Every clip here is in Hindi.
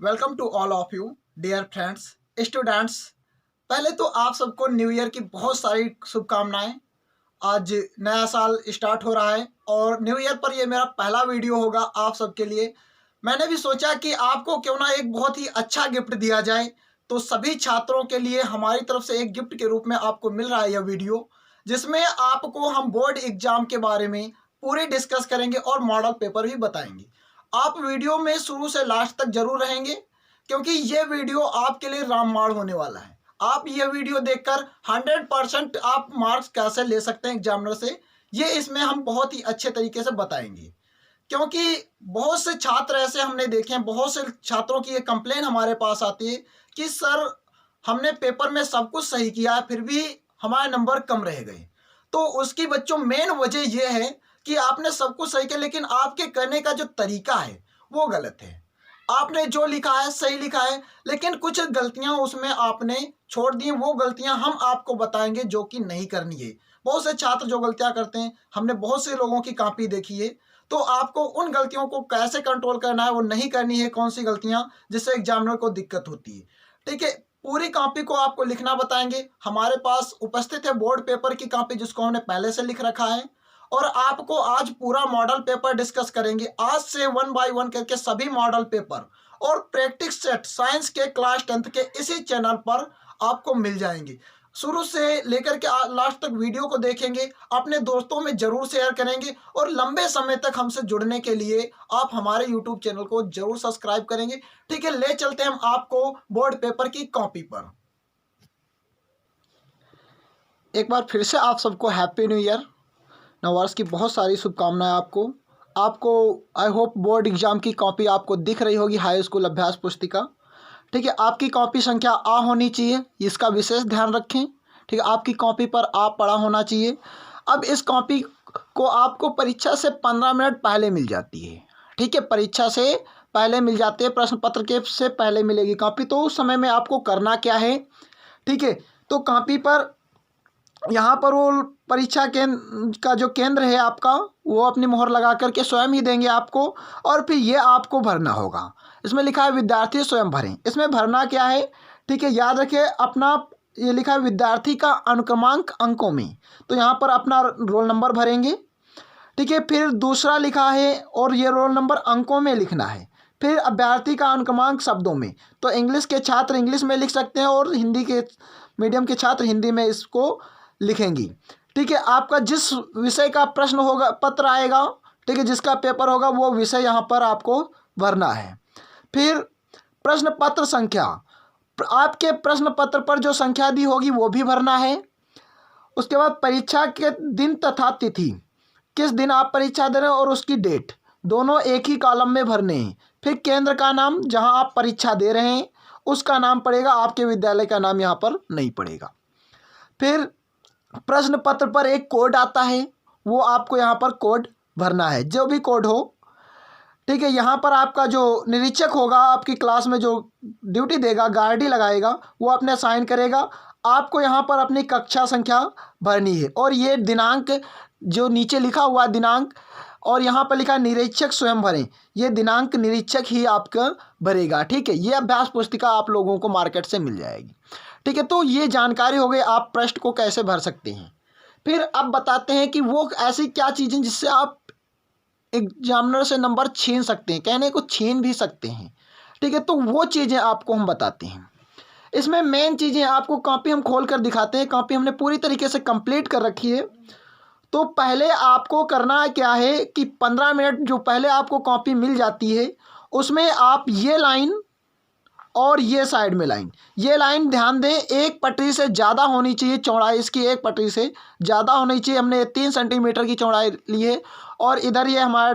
Welcome to all of you dear friends students. पहले तो आप सबको न्यू ईयर की बहुत सारी शुभकामनाएं। आज नया साल स्टार्ट हो रहा है और न्यू ईयर पर ये मेरा पहला वीडियो होगा आप सबके लिए। मैंने भी सोचा कि आपको क्यों ना एक बहुत ही अच्छा गिफ्ट दिया जाए, तो सभी छात्रों के लिए हमारी तरफ से एक गिफ्ट के रूप में आपको मिल रहा है यह वीडियो, जिसमें आपको हम बोर्ड एग्जाम के बारे में पूरे डिस्कस करेंगे और मॉडल पेपर भी बताएंगे। आप वीडियो में शुरू से लास्ट तक जरूर रहेंगे, क्योंकि ये वीडियो आपके लिए रामबाण होने वाला है। आप ये वीडियो देखकर 100% आप मार्क्स कैसे ले सकते हैं एग्जामिनर से, ये इसमें हम बहुत ही अच्छे तरीके से बताएंगे। क्योंकि बहुत से छात्र ऐसे हमने देखे हैं, बहुत से छात्रों की ये कंप्लेन हमारे पास आती है कि सर हमने पेपर में सब कुछ सही किया है फिर भी हमारे नंबर कम रह गए। तो उसकी बच्चों मेन वजह यह है कि आपने सब कुछ सही किया, लेकिन आपके करने का जो तरीका है वो गलत है। आपने जो लिखा है सही लिखा है, लेकिन कुछ गलतियां उसमें आपने छोड़ दी। वो गलतियां हम आपको बताएंगे जो कि नहीं करनी है। बहुत से छात्र जो गलतियां करते हैं, हमने बहुत से लोगों की कॉपी देखी है, तो आपको उन गलतियों को कैसे कंट्रोल करना है, वो नहीं करनी है, कौन सी गलतियां जिससे एग्जामिनर को दिक्कत होती है। ठीक है, पूरी कॉपी को आपको लिखना बताएंगे। हमारे पास उपस्थित है बोर्ड पेपर की कॉपी, जिसको हमने पहले से लिख रखा है, और आपको आज पूरा मॉडल पेपर डिस्कस करेंगे। आज से 1 बाय 1 करके सभी मॉडल पेपर और प्रैक्टिस सेट साइंस के क्लास 10th के इसी चैनल पर आपको मिल जाएंगे। शुरू से लेकर के लास्ट तक वीडियो को देखेंगे, अपने दोस्तों में जरूर शेयर करेंगे, और लंबे समय तक हमसे जुड़ने के लिए आप हमारे यूट्यूब चैनल को जरूर सब्सक्राइब करेंगे। ठीक है, ले चलते हैं हम आपको बोर्ड पेपर की कॉपी पर। एक बार फिर से आप सबको हैप्पी न्यू ईयर, नववर्ष की बहुत सारी शुभकामनाएं। आपको आई होप बोर्ड एग्जाम की कॉपी आपको दिख रही होगी, हाई स्कूल अभ्यास पुस्तिका। ठीक है, आपकी कॉपी संख्या आ होनी चाहिए, इसका विशेष ध्यान रखें। ठीक है, आपकी कॉपी पर आ पड़ा होना चाहिए। अब इस कॉपी को आपको परीक्षा से 15 मिनट पहले मिल जाती है। ठीक है, परीक्षा से पहले मिल जाती है, प्रश्न पत्र के से पहले मिलेगी कॉपी। तो उस समय में आपको करना क्या है, ठीक है, तो कॉपी पर यहाँ पर वो परीक्षा केंद्र का जो केंद्र है आपका, वो अपनी मोहर लगा करके स्वयं ही देंगे आपको, और फिर ये आपको भरना होगा। इसमें लिखा है विद्यार्थी स्वयं भरें। इसमें भरना क्या है, ठीक है, याद रखिए अपना, ये लिखा है विद्यार्थी का अनुक्रमांक अंकों में, तो यहाँ पर अपना रोल नंबर भरेंगे। ठीक है, फिर दूसरा लिखा है और ये रोल नंबर अंकों में लिखना है। फिर अभ्यर्थी का अनुक्रमांक शब्दों में, तो इंग्लिश के छात्र इंग्लिश में लिख सकते हैं और हिंदी के मीडियम के छात्र हिंदी में इसको लिखेंगी। ठीक है, आपका जिस विषय का प्रश्न होगा, पत्र आएगा, ठीक है, जिसका पेपर होगा, वो विषय यहाँ पर आपको भरना है। फिर प्रश्न पत्र संख्या, आपके प्रश्न पत्र पर जो संख्या दी होगी वो भी भरना है। उसके बाद परीक्षा के दिन तथा तिथि, किस दिन आप परीक्षा दे रहे हैं और उसकी डेट, दोनों एक ही कॉलम में भरने हैं। फिर केंद्र का नाम, जहाँ आप परीक्षा दे रहे हैं उसका नाम पड़ेगा, आपके विद्यालय का नाम यहाँ पर नहीं पड़ेगा। फिर प्रश्न पत्र पर एक कोड आता है, वो आपको यहाँ पर कोड भरना है, जो भी कोड हो। ठीक है, यहाँ पर आपका जो निरीक्षक होगा आपकी क्लास में, जो ड्यूटी देगा, गार्डी लगाएगा, वो अपने साइन करेगा। आपको यहाँ पर अपनी कक्षा संख्या भरनी है, और ये दिनांक जो नीचे लिखा हुआ दिनांक, और यहाँ पर लिखा निरीक्षक स्वयं भरें, ये दिनांक निरीक्षक ही आपका भरेगा। ठीक है, ये अभ्यास पुस्तिका आप लोगों को मार्केट से मिल जाएगी। ठीक है, तो ये जानकारी हो गई आप प्रश्न को कैसे भर सकते हैं। फिर अब बताते हैं कि वो ऐसी क्या चीज़ें जिससे आप एग्जामिनर से नंबर छीन सकते हैं, कहने को छीन भी सकते हैं। ठीक है, तो वो चीज़ें आपको हम बताते हैं। इसमें मेन चीज़ें आपको कॉपी हम खोल कर दिखाते हैं। कॉपी हमने पूरी तरीके से कंप्लीट कर रखी है। तो पहले आपको करना क्या है कि 15 मिनट जो पहले आपको कॉपी मिल जाती है, उसमें आप ये लाइन और ये साइड में लाइन, ये लाइन ध्यान दें, एक पटरी से ज़्यादा होनी चाहिए चौड़ाई, इसकी एक पटरी से ज़्यादा होनी चाहिए। हमने 3 सेंटीमीटर की चौड़ाई ली है, और इधर ये हमारा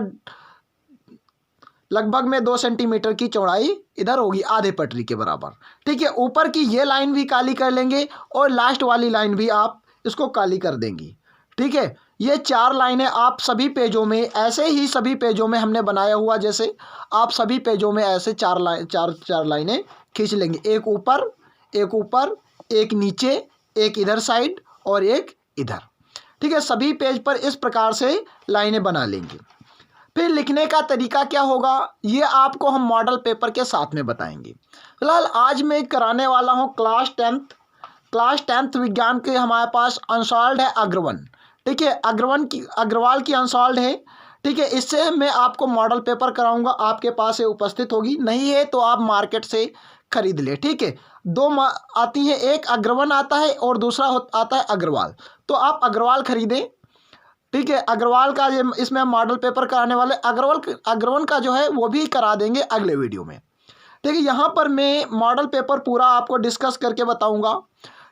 लगभग में 2 सेंटीमीटर की चौड़ाई इधर होगी, आधे पटरी के बराबर। ठीक है, ऊपर की ये लाइन भी काली कर लेंगे, और लास्ट वाली लाइन भी आप इसको काली कर देंगी। ठीक है, ये 4 लाइनें आप सभी पेजों में, ऐसे ही सभी पेजों में हमने बनाया हुआ, जैसे आप सभी पेजों में ऐसे 4 लाइनें खींच लेंगे, एक ऊपर, एक नीचे, एक इधर साइड और एक इधर। ठीक है, सभी पेज पर इस प्रकार से लाइनें बना लेंगे। फिर लिखने का तरीका क्या होगा ये आपको हम मॉडल पेपर के साथ में बताएंगे। फिलहाल आज मैं कराने वाला हूँ क्लास टेंथ विज्ञान के हमारे पास अनसॉल्व्ड है अग्रवन। ठीक है, अग्रवाल की अनसॉल्व्ड है। ठीक है, इससे मैं आपको मॉडल पेपर कराऊंगा, आपके पास ये उपस्थित होगी, नहीं है तो आप मार्केट से खरीद ले। ठीक है, दो आती है, एक अग्रवन आता है और दूसरा आता है अग्रवाल। तो आप अग्रवाल खरीदें। ठीक है, अग्रवाल का ये इसमें हम मॉडल पेपर कराने वाले, अग्रवन का जो है वो भी करा देंगे अगले वीडियो में। ठीक है, यहाँ पर मैं मॉडल पेपर पूरा आपको डिस्कस करके बताऊंगा।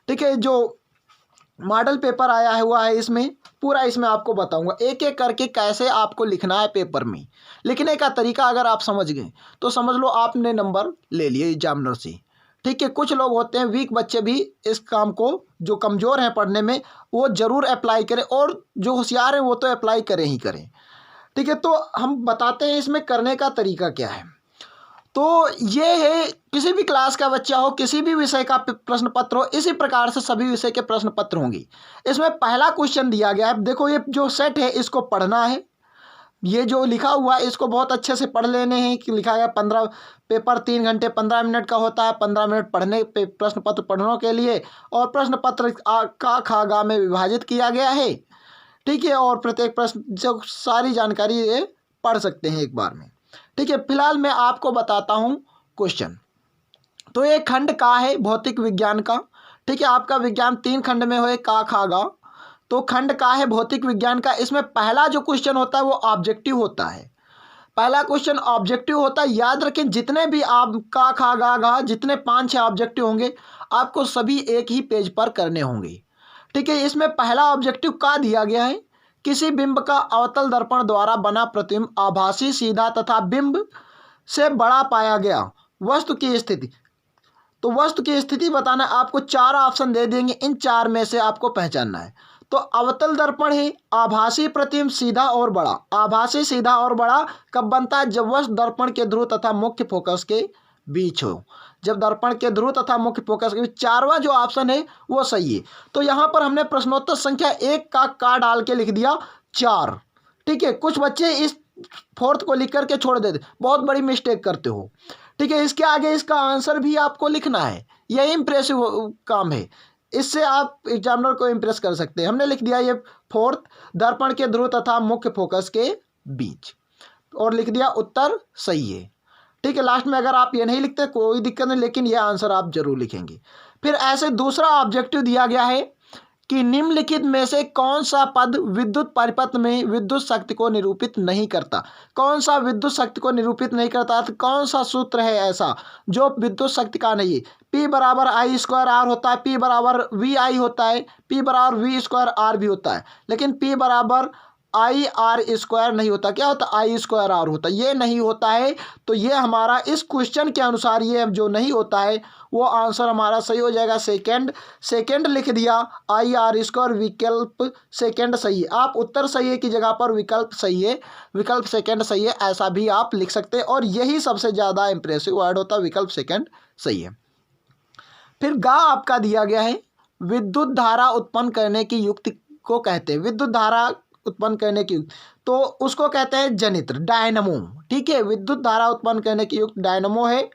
ठीक है, जो मॉडल पेपर आया हुआ है इसमें पूरा इसमें आपको बताऊंगा एक एक करके कैसे आपको लिखना है। पेपर में लिखने का तरीका अगर आप समझ गए तो समझ लो आपने नंबर ले लिए एग्जामिनर से। ठीक है, कुछ लोग होते हैं वीक बच्चे भी इस काम को, जो कमज़ोर हैं पढ़ने में, वो ज़रूर अप्लाई करें, और जो होशियार हैं वो तो अप्लाई करें ही करें। ठीक है, तो हम बताते हैं इसमें करने का तरीका क्या है। तो ये है, किसी भी क्लास का बच्चा हो, किसी भी विषय का प्रश्न पत्र हो, इसी प्रकार से सभी विषय के प्रश्न पत्र होंगे। इसमें पहला क्वेश्चन दिया गया है, देखो ये जो सेट है इसको पढ़ना है। ये जो लिखा हुआ है इसको बहुत अच्छे से पढ़ लेने हैं कि लिखा गया 15 पेपर 3 घंटे 15 मिनट का होता है, 15 मिनट पढ़ने पे प्रश्न पत्र पढ़ने के लिए, और प्रश्न पत्र का खा गा में विभाजित किया गया है। ठीक है, और प्रत्येक प्रश्न जो सारी जानकारी ये पढ़ सकते हैं एक बार में। ठीक है, फिलहाल मैं आपको बताता हूँ क्वेश्चन। तो ये खंड का है भौतिक विज्ञान का। ठीक है, आपका विज्ञान 3 खंड में हो, का खा गा, तो खंड का है भौतिक विज्ञान का। इसमें पहला जो क्वेश्चन होता है वो ऑब्जेक्टिव होता है। पहला क्वेश्चन ऑब्जेक्टिव होता है, याद रखें जितने भी आप का खा गा जितने 5-6 ऑब्जेक्टिव होंगे आपको सभी एक ही पेज पर करने होंगे। ठीक है, इसमें पहला ऑब्जेक्टिव का दिया गया है, किसी बिंब का अवतल दर्पण द्वारा बना प्रतिबिंब आभासी, सीधा तथा बिंब से बड़ा पाया गया। वस्तु की स्थिति, तो वस्तु की स्थिति बताना, आपको 4 ऑप्शन दे देंगे, इन 4 में से आपको पहचानना है। तो अवतल दर्पण है, आभासी प्रतिबिंब, सीधा और बड़ा। आभासी, सीधा और बड़ा कब बनता है? जब वस्तु दर्पण के ध्रुव तथा मुख्य फोकस के बीच हो। जब दर्पण के ध्रुव तथा मुख्य फोकस के बीच, 4वां जो ऑप्शन है वो सही है। तो यहाँ पर हमने प्रश्नोत्तर संख्या 1 का डाल के लिख दिया 4। ठीक है, कुछ बच्चे इस 4th को लिख करके छोड़ देते, बहुत बड़ी मिस्टेक करते हो। ठीक है, इसके आगे इसका आंसर भी आपको लिखना है, यही इंप्रेसिव काम है, इससे आप एग्जामिनर को इंप्रेस कर सकते हैं। हमने लिख दिया ये 4th, दर्पण के ध्रुव तथा मुख्य फोकस के बीच, और लिख दिया उत्तर सही है। ठीक है, लास्ट में अगर आप ये नहीं लिखते कोई दिक्कत नहीं, लेकिन ये आंसर आप जरूर लिखेंगे। फिर ऐसे दूसरा ऑब्जेक्टिव दिया गया है कि निम्नलिखित में से कौन सा पद विद्युत परिपथ में विद्युत शक्ति को निरूपित नहीं करता। कौन सा विद्युत शक्ति को निरूपित नहीं करता, तो कौन सा सूत्र है ऐसा जो विद्युत शक्ति का नहीं है। P बराबर आई स्क्वायर आर होता है, P बराबर वी आई होता है, P बराबर वी स्क्वायर आर भी होता है, लेकिन P बराबर आई आर स्क्वायर नहीं होता। क्या होता? आई स्क्वायर आर होता है, ये नहीं होता है। तो ये हमारा इस क्वेश्चन के अनुसार ये जो नहीं होता है वो आंसर हमारा सही हो जाएगा सेकंड लिख दिया, आई आर स्क्वायर विकल्प सेकंड सही है। आप उत्तर सही है की जगह पर विकल्प सही है, विकल्प सेकंड सही है, ऐसा भी आप लिख सकते हैं, और यही सबसे ज़्यादा इंप्रेसिव वर्ड होता है, विकल्प सेकंड सही है। फिर गा आपका दिया गया है, विद्युत धारा उत्पन्न करने की युक्ति को कहते हैं। विद्युत धारा उत्पन्न करने की, तो उसको कहते हैं जनित्र, डायनमो। ठीक है, विद्युत धारा उत्पन्न करने की युक्त डायनमो है।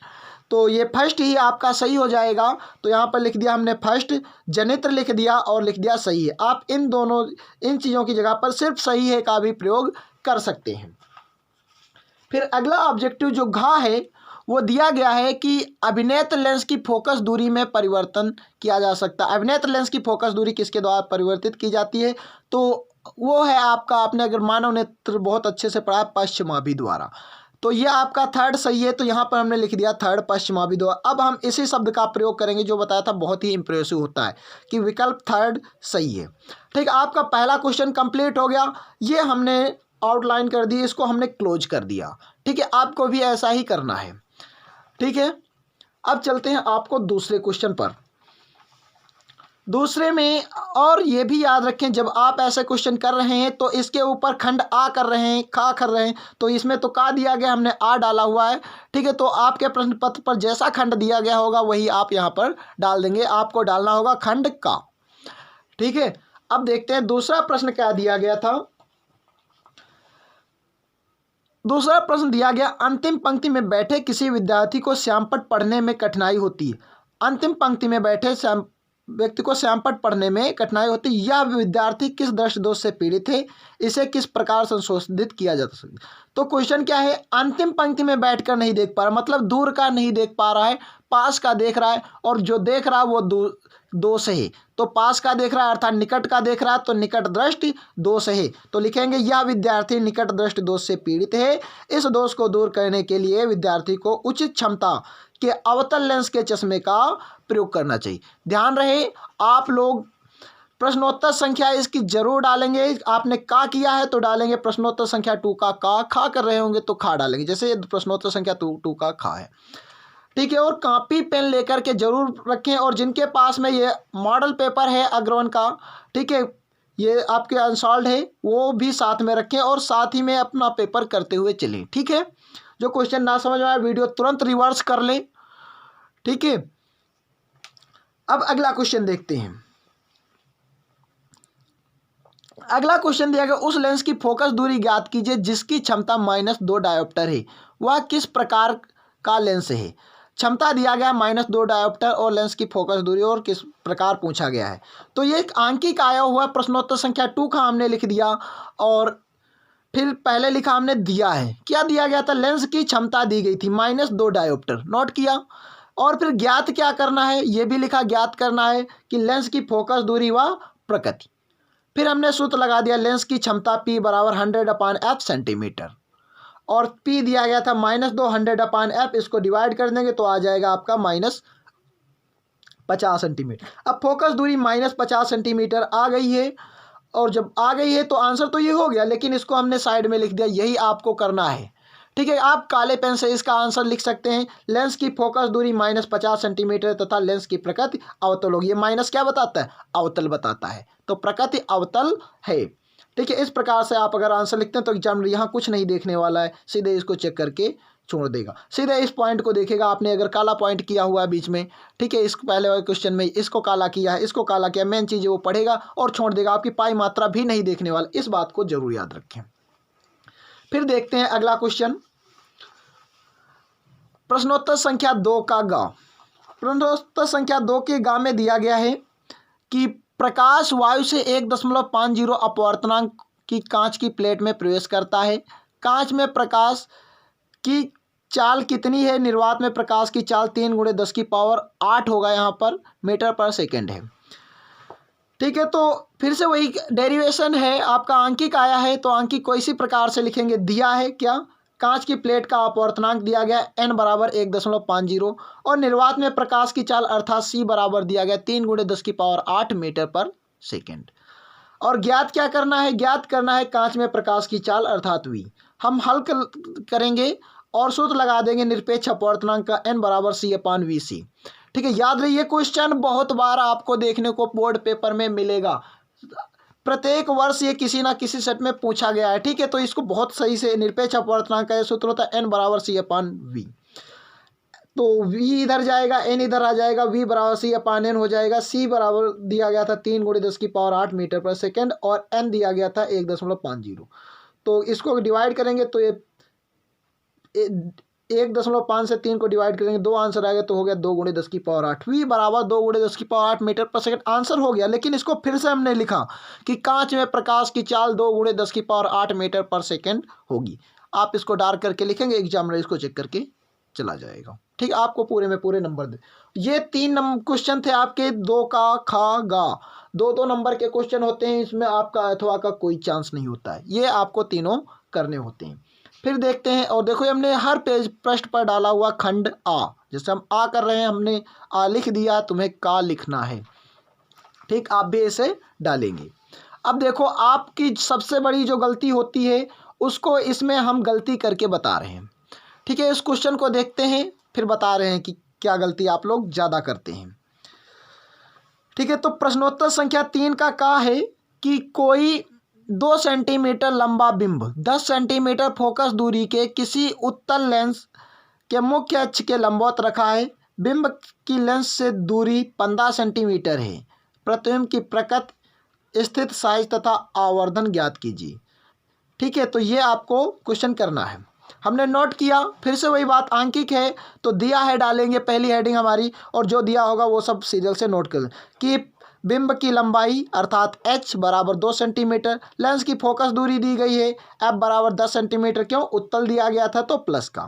तो ये फर्स्ट ही आपका सही हो जाएगा। तो यहाँ पर लिख दिया हमने फर्स्ट, जनित्र लिख दिया और लिख दिया सही है। आप इन चीज़ों की जगह पर सिर्फ सही है का भी प्रयोग कर सकते हैं। फिर अगला ऑब्जेक्टिव जो घा है वो दिया गया है कि अभिनेत्र लेंस की फोकस दूरी में परिवर्तन किया जा सकता है। अभिनेत्र लेंस की फोकस दूरी किसके द्वारा परिवर्तित की जाती है? तो वो है आपका, आपने अगर मानव नेत्र बहुत अच्छे से पढ़ा, पश्चिमाभि द्वारा। तो ये आपका थर्ड सही है, तो यहाँ पर हमने लिख दिया थर्ड, पश्चिमाभि द्वारा। अब हम इसी शब्द का प्रयोग करेंगे जो बताया था, बहुत ही इंप्रेसिव होता है, कि विकल्प थर्ड सही है। ठीक, आपका पहला क्वेश्चन कंप्लीट हो गया। ये हमने आउटलाइन कर दी, इसको हमने क्लोज कर दिया। ठीक है, आपको भी ऐसा ही करना है। ठीक है, अब चलते हैं आपको दूसरे क्वेश्चन पर। दूसरे में, और ये भी याद रखें, जब आप ऐसे क्वेश्चन कर रहे हैं तो इसके ऊपर खंड आ कर रहे हैं, खा कर रहे हैं, तो इसमें तो का दिया गया, हमने आ डाला हुआ है। ठीक है, तो आपके प्रश्न पत्र पर जैसा खंड दिया गया होगा वही आप यहाँ पर डाल देंगे, आपको डालना होगा खंड का। ठीक है, अब देखते हैं दूसरा प्रश्न क्या दिया गया था। दूसरा प्रश्न दिया गया, अंतिम पंक्ति में बैठे किसी विद्यार्थी को श्यामपट्ट पढ़ने में कठिनाई होती है। अंतिम पंक्ति में बैठे व्यक्ति को श्यामपट्ट पढ़ने में कठिनाई होती है। यह विद्यार्थी किस दृष्टि दोष से पीड़ित है, इसे किस प्रकार संशोधित किया जा सकता है। तो क्वेश्चन क्या है, अंतिम पंक्ति में बैठकर नहीं देख पा रहा, मतलब दूर का नहीं देख पा रहा है, पास का देख रहा है, और जो देख रहा है वो दोष है। तो पास का देख रहा है अर्थात निकट का देख रहा है, तो निकट दृष्टि दोष है। तो लिखेंगे यह विद्यार्थी निकट दृष्टि दोष से पीड़ित है। इस दोष को दूर करने के लिए विद्यार्थी को उचित क्षमता के अवतल लेंस के चश्मे का प्रयोग करना चाहिए। ध्यान रहे आप लोग प्रश्नोत्तर संख्या इसकी जरूर डालेंगे। आपने का किया है तो डालेंगे प्रश्नोत्तर संख्या 2 का का, खा कर रहे होंगे तो खा डालेंगे, जैसे प्रश्नोत्तर संख्या 2 का खा है। ठीक है, और कॉपी पेन लेकर के जरूर रखें, और जिनके पास में ये मॉडल पेपर है अग्रवन का, ठीक है, ये आपके अनसॉल्व है, वो भी साथ में रखें और साथ ही में अपना पेपर करते हुए चलें। ठीक है, जो क्वेश्चन ना समझ में आए वीडियो तुरंत रिवर्स कर लें। ठीक है, अब अगला क्वेश्चन देखते हैं। अगला क्वेश्चन दिया गया, उस लेंस की फोकस दूरी ज्ञात कीजिए जिसकी क्षमता -2 डायोप्टर है, वह किस प्रकार का लेंस है। क्षमता दिया गया -2 डायोप्टर और लेंस की फोकस दूरी और किस प्रकार पूछा गया है। तो ये एक आंकिक आया हुआ प्रश्नोत्तर संख्या 2 का हमने लिख दिया, और फिर पहले लिखा हमने दिया है, क्या दिया गया था, लेंस की क्षमता दी गई थी -2 डायोप्टर, नोट किया, और फिर ज्ञात क्या करना है, ये भी लिखा, ज्ञात करना है कि लेंस की फोकस दूरी व प्रकृति। फिर हमने सूत्र लगा दिया, लेंस की क्षमता P बराबर 100/f सेंटीमीटर, और P दिया गया था -2 100/f, इसको डिवाइड कर देंगे तो आ जाएगा आपका -50 सेंटीमीटर। अब फोकस दूरी -50 सेंटीमीटर आ गई है, और जब आ गई है तो आंसर तो ये हो गया, लेकिन इसको हमने साइड में लिख दिया, यही आपको करना है। ठीक है, आप काले पेन से इसका आंसर लिख सकते हैं, लेंस की फोकस दूरी -50 सेंटीमीटर तथा लेंस की प्रकृति अवतल होगी। ये माइनस क्या बताता है, अवतल बताता है, तो प्रकृति अवतल है। ठीक है, इस प्रकार से आप अगर आंसर लिखते हैं तो एग्जामिनर यहाँ कुछ नहीं देखने वाला है, सीधे इसको चेक करके छोड़ देगा, सीधे इस पॉइंट को देखेगा। आपने अगर काला पॉइंट किया हुआ है बीच में, ठीक है, इस पहले वाले क्वेश्चन में इसको काला किया है, इसको काला किया, मेन चीज़ वो पढ़ेगा और छोड़ देगा, आपकी पाई मात्रा भी नहीं देखने वाला, इस बात को जरूर याद रखें। फिर देखते हैं अगला क्वेश्चन, प्रश्नोत्तर संख्या 2 का गा। प्रश्नोत्तर संख्या 2 के गा में दिया गया है कि प्रकाश वायु से 1.50 अपवर्तनांक की कांच की प्लेट में प्रवेश करता है। कांच में प्रकाश की चाल कितनी है, निर्वात में प्रकाश की चाल 3 × 10⁸ होगा, यहाँ पर मीटर/सेकंड है। ठीक है, तो फिर से वही डेरिवेशन है, आपका आंकिक आया है, तो आंकिक को इसी प्रकार से लिखेंगे, दिया है क्या, कांच की प्लेट का अपवर्तनांक दिया गया n बराबर 1.50, और निर्वात में प्रकाश की चाल अर्थात c बराबर दिया गया 3 × 10⁸ मीटर/सेकंड। और ज्ञात क्या करना है, ज्ञात करना है कांच में प्रकाश की चाल अर्थात v। हम हल करेंगे और सूत्र लगा देंगे निरपेक्ष अपवर्तनांक का, n बराबर c/vc। ठीक है, याद रहिए क्वेश्चन बहुत बार आपको देखने को बोर्ड पेपर में मिलेगा, प्रत्येक वर्ष ये किसी ना किसी सेट में पूछा गया है। ठीक है, तो इसको बहुत सही से, निरपेक्ष अपवर्तनांक का सूत्र होता है n बराबर c/v, तो v इधर जाएगा, n इधर आ जाएगा, v बराबर c/n हो जाएगा। c बराबर दिया गया था 3 × 10⁸ मीटर/सेकंड, और n दिया गया था 1.50, तो इसको डिवाइड करेंगे तो ये 1.5 से 3 को डिवाइड करेंगे, 2 आंसर आ गया, तो हो गया 2 × 10⁸। v बराबर 2 × 10⁸ मीटर/सेकंड आंसर हो गया, लेकिन इसको फिर से हमने लिखा कि कांच में प्रकाश की चाल 2 × 10⁸ मीटर/सेकंड होगी। आप इसको डार्क करके लिखेंगे, एग्जामिनर इसको चेक करके चला जाएगा। ठीक, आपको पूरे में पूरे नंबर दे। ये 3 क्वेश्चन थे आपके, 2 का खा गा, 2 नंबर के क्वेश्चन होते हैं, इसमें आपका अथवा का कोई चांस नहीं होता है, ये आपको तीनों करने होते हैं। फिर देखते हैं, और देखो हमने हर पेज पृष्ठ पर डाला हुआ खंड आ, जैसे हम आ कर रहे हैं, हमने आ लिख दिया, तुम्हें का लिखना है। ठीक, आप भी ऐसे डालेंगे। अब देखो आपकी सबसे बड़ी जो गलती होती है उसको इसमें हम गलती करके बता रहे हैं। ठीक है, इस क्वेश्चन को देखते हैं, फिर बता रहे हैं कि क्या गलती आप लोग ज़्यादा करते हैं। ठीक है, तो प्रश्नोत्तर संख्या 3 का है कि कोई 2 सेंटीमीटर लंबा बिंब 10 सेंटीमीटर फोकस दूरी के किसी उत्तल लेंस के मुख्य अक्ष के लंबवत रखा है। बिंब की लेंस से दूरी 15 सेंटीमीटर है। प्रतिबिंब की प्रकृति, स्थित, साइज तथा आवर्धन ज्ञात कीजिए। ठीक है, तो ये आपको क्वेश्चन करना है। हमने नोट किया, फिर से वही बात, आंकिक है तो दिया है डालेंगे पहली हेडिंग हमारी, और जो दिया होगा वो सब सीरियल से नोट कर कि बिंब की लंबाई अर्थात h बराबर 2 सेंटीमीटर, लेंस की फोकस दूरी दी गई है f बराबर 10 सेंटीमीटर, क्यों, उत्तल दिया गया था तो प्लस का,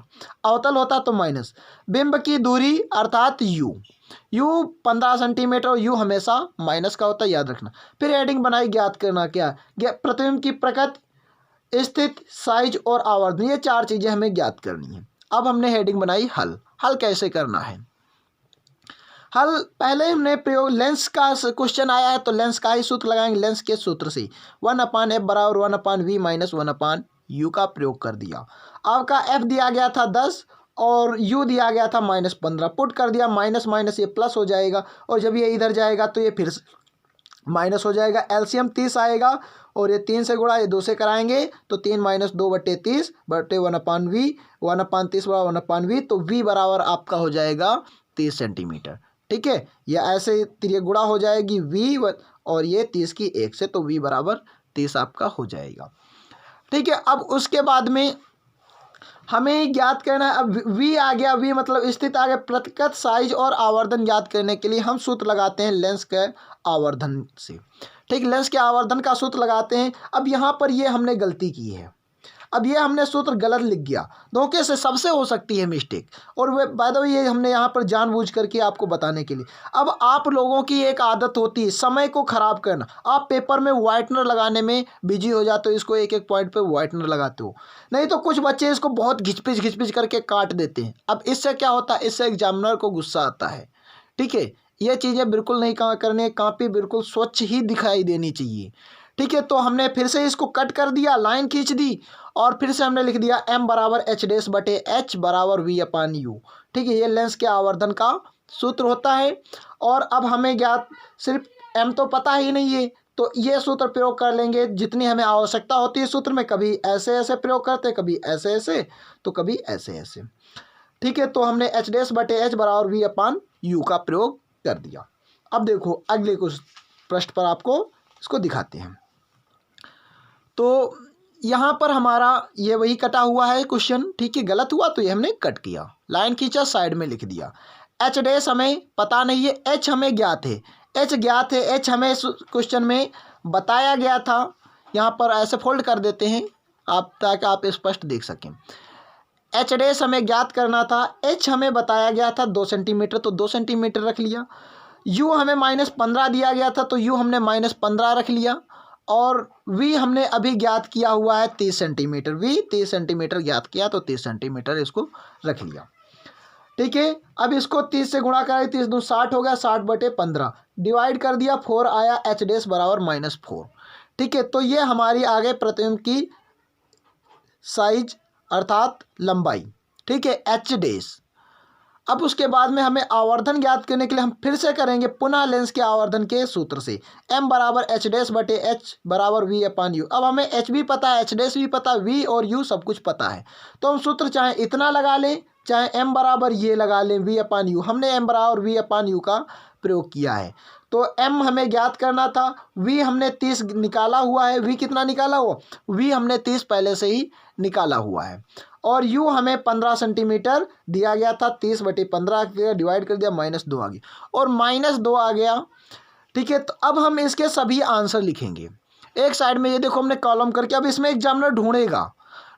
अवतल होता तो माइनस, बिंब की दूरी अर्थात u 15 सेंटीमीटर और u हमेशा माइनस का होता है, याद रखना। फिर हेडिंग बनाई ज्ञात करना, क्या, प्रतिबिंब की प्रकृति, स्थिति, साइज और आवर्धन, ये 4 चीजें हमें ज्ञात करनी है। अब हमने हेडिंग बनाई हल कैसे करना है। हल पहले हमने प्रयोग, लेंस का क्वेश्चन आया है तो लेंस का ही सूत्र लगाएंगे, लेंस के सूत्र से 1/f बराबर 1/v माइनस 1/u का प्रयोग कर दिया। आपका f दिया गया था 10 और u दिया गया था -15, पुट कर दिया, माइनस माइनस ये प्लस हो जाएगा, और जब ये इधर जाएगा तो ये फिर माइनस हो जाएगा। एलसीएम 30 आएगा और ये 3 से गुणा, ये 2 से कराएंगे तो 3 - 2 / 30 / 1/v, 1/30 / 1/v, तो v बराबर आपका हो जाएगा 30 सेंटीमीटर। ठीक है, या ऐसे ये गुणा हो जाएगी v और ये 30 की 1 से, तो v बराबर 30 आपका हो जाएगा। ठीक है, अब उसके बाद में हमें ज्ञात करना है, अब v आ गया, v मतलब स्थिति आ गया, प्रतिशत, साइज और आवर्धन ज्ञात करने के लिए हम सूत्र लगाते हैं लेंस के आवर्धन से। ठीक, लेंस के आवर्धन का सूत्र लगाते हैं। अब यहाँ पर ये हमने गलती की है, अब ये हमने सूत्र गलत लिख गया, धोखे से सबसे हो सकती है मिस्टेक, और वे बाय द वे ये हमने यहाँ पर जानबूझ करके आपको बताने के लिए। अब आप लोगों की एक आदत होती है समय को ख़राब करना, आप पेपर में वाइटनर लगाने में बिजी हो जाते हो, इसको एक एक पॉइंट पे वाइटनर लगाते हो, नहीं तो कुछ बच्चे इसको बहुत घिचपिच करके काट देते हैं। अब इससे क्या होता है, इससे एग्जामिनर को गुस्सा आता है। ठीक है, ये चीज़ें बिल्कुल नहीं करनी है, कॉपी बिल्कुल स्वच्छ ही दिखाई देनी चाहिए। ठीक है, तो हमने फिर से इसको कट कर दिया, लाइन खींच दी, और फिर से हमने लिख दिया m बराबर h' बटे h बराबर v/u। ठीक है, ये लेंस के आवर्धन का सूत्र होता है। और अब हमें ज्ञात, सिर्फ m तो पता ही नहीं है, तो ये सूत्र प्रयोग कर लेंगे जितनी हमें आवश्यकता होती है सूत्र में, कभी ऐसे ऐसे प्रयोग करते, कभी ऐसे ऐसे, तो कभी ऐसे ऐसे। ठीक है, तो हमने h' बटे h बराबर v/u का प्रयोग कर दिया। अब देखो अगले कुछ पृष्ठ पर आपको इसको दिखाते हैं। तो यहाँ पर हमारा ये वही कटा हुआ है क्वेश्चन। ठीक है, गलत हुआ तो ये हमने कट किया, लाइन खींचा, साइड में लिख दिया। h' हमें पता नहीं है, h हमें ज्ञात है, h ज्ञात है, h हमें क्वेश्चन में बताया गया था। यहाँ पर ऐसे फोल्ड कर देते हैं आप, ताकि आप स्पष्ट देख सकें। h' हमें ज्ञात करना था, h हमें बताया गया था 2 सेंटीमीटर, तो 2 सेंटीमीटर रख लिया। u हमें -15 दिया गया था, तो u हमने -15 रख लिया। और v हमने अभी ज्ञात किया हुआ है 30 सेंटीमीटर, v 30 सेंटीमीटर ज्ञात किया, तो 30 सेंटीमीटर इसको रख लिया। ठीक है, अब इसको 30 से गुणा करें, 30 दूनी 60 हो गया, 60/15 डिवाइड कर दिया, 4 आया, h' बराबर -4। ठीक है, तो ये हमारी आगे प्रतिबिंब की साइज अर्थात लंबाई। ठीक है, h'। अब उसके बाद में हमें आवर्धन ज्ञात करने के लिए हम फिर से करेंगे पुनः लेंस के आवर्धन के सूत्र से, m बराबर h' बटे h बराबर v/u। अब हमें h भी पता है, h' भी पता है, v और u सब कुछ पता है, तो हम सूत्र चाहे इतना लगा लें, चाहे m बराबर ये लगा लें v/u। हमने m बराबर v/u का प्रयोग किया है, तो m हमें ज्ञात करना था, v हमने 30 निकाला हुआ है, v कितना निकाला हुआ, v हमने 30 पहले से ही निकाला हुआ है, और u हमें 15 सेंटीमीटर दिया गया था, 30/15 डिवाइड कर दिया, -2 आ गया, और -2 आ गया। ठीक है, तो अब हम इसके सभी आंसर लिखेंगे एक साइड में। ये देखो हमने कॉलम करके, अब इसमें एग्जामिनर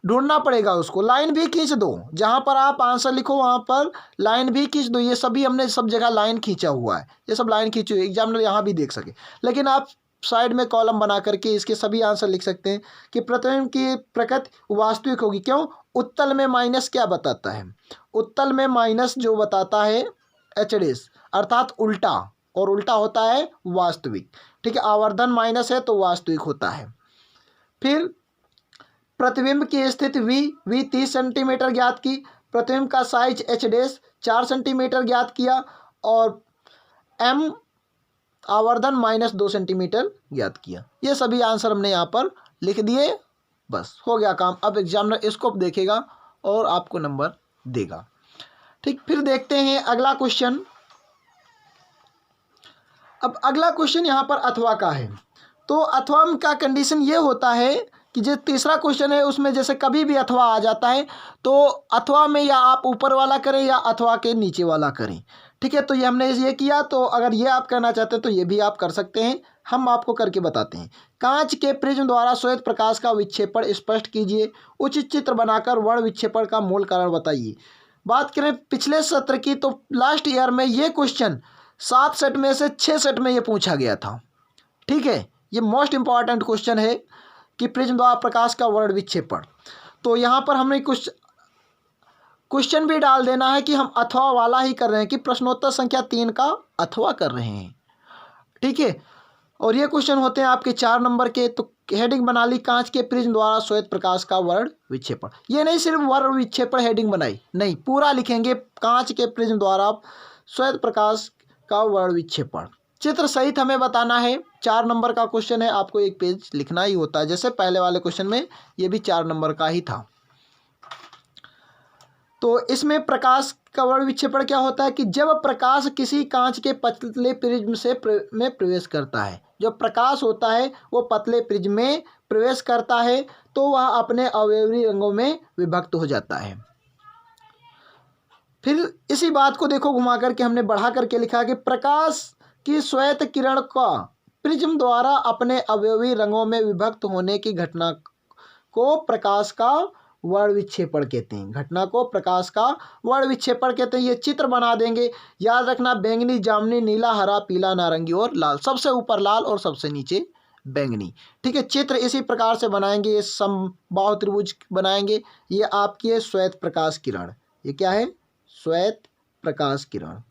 ढूंढना पड़ेगा उसको, लाइन भी खींच दो, जहाँ पर आप आंसर लिखो वहाँ पर लाइन भी खींच दो। ये सभी हमने सब जगह लाइन खींचा हुआ है, ये सब लाइन खींची हुई, एग्जामिनर यहाँ भी देख सके। लेकिन आप साइड में कॉलम बना करके इसके सभी आंसर लिख सकते हैं कि प्रतिबिंब की प्रकृति वास्तविक होगी, क्यों, उत्तल में माइनस क्या बताता है, उत्तल में माइनस जो बताता है h' अर्थात उल्टा, और उल्टा होता है वास्तविक। ठीक है, आवर्धन माइनस है तो वास्तविक होता है। फिर प्रतिबिंब की स्थिति v 30 सेंटीमीटर ज्ञात की, प्रतिबिंब का साइज h' 4 सेंटीमीटर ज्ञात किया, और m आवर्धन -2 सेंटीमीटर ज्ञात किया। ये सभी आंसर हमने यहाँ पर लिख दिए, बस हो गया काम। अब एग्जामिनर इसको देखेगा और आपको नंबर देगा। ठीक, फिर देखते हैं अगला क्वेश्चन। अब अगला क्वेश्चन यहाँ पर अथवा का है, तो अथवा का कंडीशन ये होता है कि जो तीसरा क्वेश्चन है उसमें जैसे कभी भी अथवा आ जाता है तो अथवा में या आप ऊपर वाला करें या अथवा के नीचे वाला करें। ठीक है, तो ये हमने ये किया, तो अगर ये आप करना चाहते हैं तो ये भी आप कर सकते हैं, हम आपको करके बताते हैं। कांच के प्रिज्म द्वारा श्वेत प्रकाश का विक्षेपण स्पष्ट कीजिए। उचित चित्र बनाकर वर्ण विक्षेपण का मूल कारण बताइए। बात करें पिछले सत्र की, तो लास्ट ईयर में ये क्वेश्चन 7 सेट में से 6 सेट में ये पूछा गया था। ठीक है, ये मोस्ट इंपॉर्टेंट क्वेश्चन है कि प्रिज्म द्वारा प्रकाश का वर्ण विक्षेपण। तो यहाँ पर हमने कुछ क्वेश्चन भी डाल देना है कि हम अथवा वाला ही कर रहे हैं, कि प्रश्नोत्तर संख्या 3 का अथवा कर रहे हैं। ठीक है, और ये क्वेश्चन होते हैं आपके 4 नंबर के। तो हेडिंग बना ली, कांच के प्रिज्म द्वारा श्वेत प्रकाश का वर्ण विक्षेपण। ये नहीं सिर्फ वर्ण विक्षेपण हेडिंग बनाई, नहीं, पूरा लिखेंगे कांच के प्रिज्म द्वारा श्वेत प्रकाश का वर्ण विक्षेपण। चित्र सहित हमें बताना है। 4 नंबर का क्वेश्चन है, आपको एक पेज लिखना ही होता है, जैसे पहले वाले क्वेश्चन में ये भी 4 नंबर का ही था। तो इसमें प्रकाश का वर्ण विक्षेपण क्या होता है कि जब प्रकाश किसी कांच के पतले प्रिज्म में प्रवेश करता है, जो प्रकाश होता है वो पतले प्रिज्म में प्रवेश करता है तो वह अपने अवयवी रंगों में विभक्त हो जाता है। फिर इसी बात को देखो घुमा करके हमने बढ़ा करके लिखा कि प्रकाश की श्वेत किरण का प्रिज्म द्वारा अपने अवयवी रंगों में विभक्त होने की घटना को प्रकाश का वर्ण विक्षेपण कहते हैं। घटना को प्रकाश का वर्ण विक्षेपण कहते हैं। ये चित्र बना देंगे, याद रखना, बैंगनी, जामुनी, नीला, हरा, पीला, नारंगी और लाल। सबसे ऊपर लाल और सबसे नीचे बैंगनी। ठीक है, चित्र इसी प्रकार से बनाएंगे। ये समबाहु त्रिभुज बनाएंगे। ये आपकी है श्वेत प्रकाश किरण। ये क्या है? श्वेत प्रकाश किरण।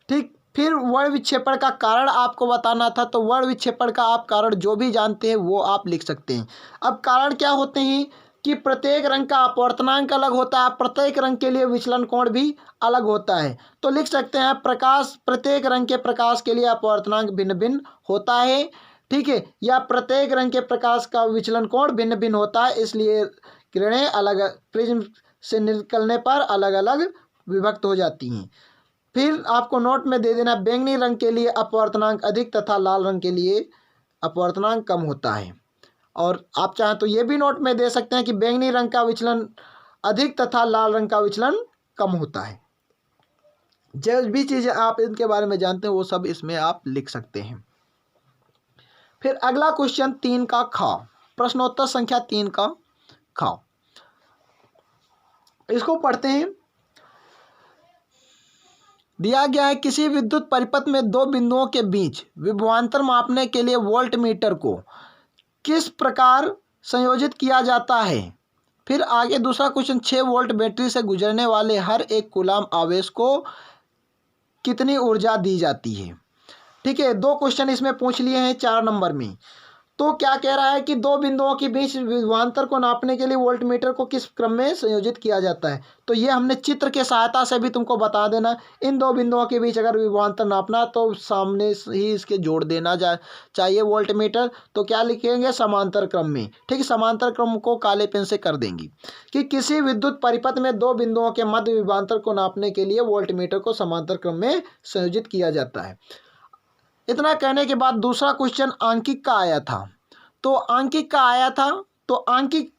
ठीक, फिर वर्ण विक्षेपण का कारण आपको बताना था, तो वर्ण विक्षेपण का आप कारण जो भी जानते हैं वो आप लिख सकते हैं। अब कारण क्या होते हैं कि प्रत्येक रंग का अपवर्तनांक अलग होता है, प्रत्येक रंग के लिए विचलन कोण भी अलग होता है। तो लिख सकते हैं प्रकाश, प्रत्येक रंग के प्रकाश के लिए अपवर्तनांक भिन्न भिन्न होता है। ठीक है, या प्रत्येक रंग के प्रकाश का विचलन कोण भिन्न भिन्न होता है, इसलिए किरणें अलग प्रिज्म से निकलने पर अलग अलग विभक्त हो जाती हैं। फिर आपको नोट में दे देना, बैंगनी रंग के लिए अपवर्तनांक अधिक तथा लाल रंग के लिए अपवर्तनांक कम होता है। और आप चाहें तो ये भी नोट में दे सकते हैं कि बैंगनी रंग का विचलन अधिक तथा लाल रंग का विचलन कम होता है। जो भी चीज़ें आप इनके बारे में जानते हैं वो सब इसमें आप लिख सकते हैं। फिर अगला क्वेश्चन 3 का ख, प्रश्नोत्तर संख्या 3 का ख, इसको पढ़ते हैं। दिया गया है, किसी विद्युत परिपथ में 2 बिंदुओं के बीच विभवांतर मापने के लिए वोल्ट मीटर को किस प्रकार संयोजित किया जाता है। फिर आगे दूसरा क्वेश्चन, 6 वोल्ट बैटरी से गुजरने वाले हर एक कूलाम आवेश को कितनी ऊर्जा दी जाती है। ठीक है, 2 क्वेश्चन इसमें पूछ लिए हैं 4 नंबर में। तो क्या कह रहा है कि 2 बिंदुओं के बीच विभवांतर को नापने के लिए वोल्टमीटर को किस क्रम में संयोजित किया जाता है। तो ये हमने चित्र के सहायता से भी तुमको बता देना। इन 2 बिंदुओं के बीच अगर विभवांतर नापना तो सामने ही इसके जोड़ देना चाहिए वोल्टमीटर। तो क्या लिखेंगे? समांतर क्रम में। ठीक है, समांतर क्रम को काले पेन से कर देंगे कि किसी विद्युत परिपथ में 2 बिंदुओं के मध्य विभवांतर को नापने के लिए वोल्टमीटर को समांतर क्रम में संयोजित किया जाता है। इतना कहने के बाद दूसरा क्वेश्चन आंकिक का आया था। तो आंकिक का आया था तो आंकिक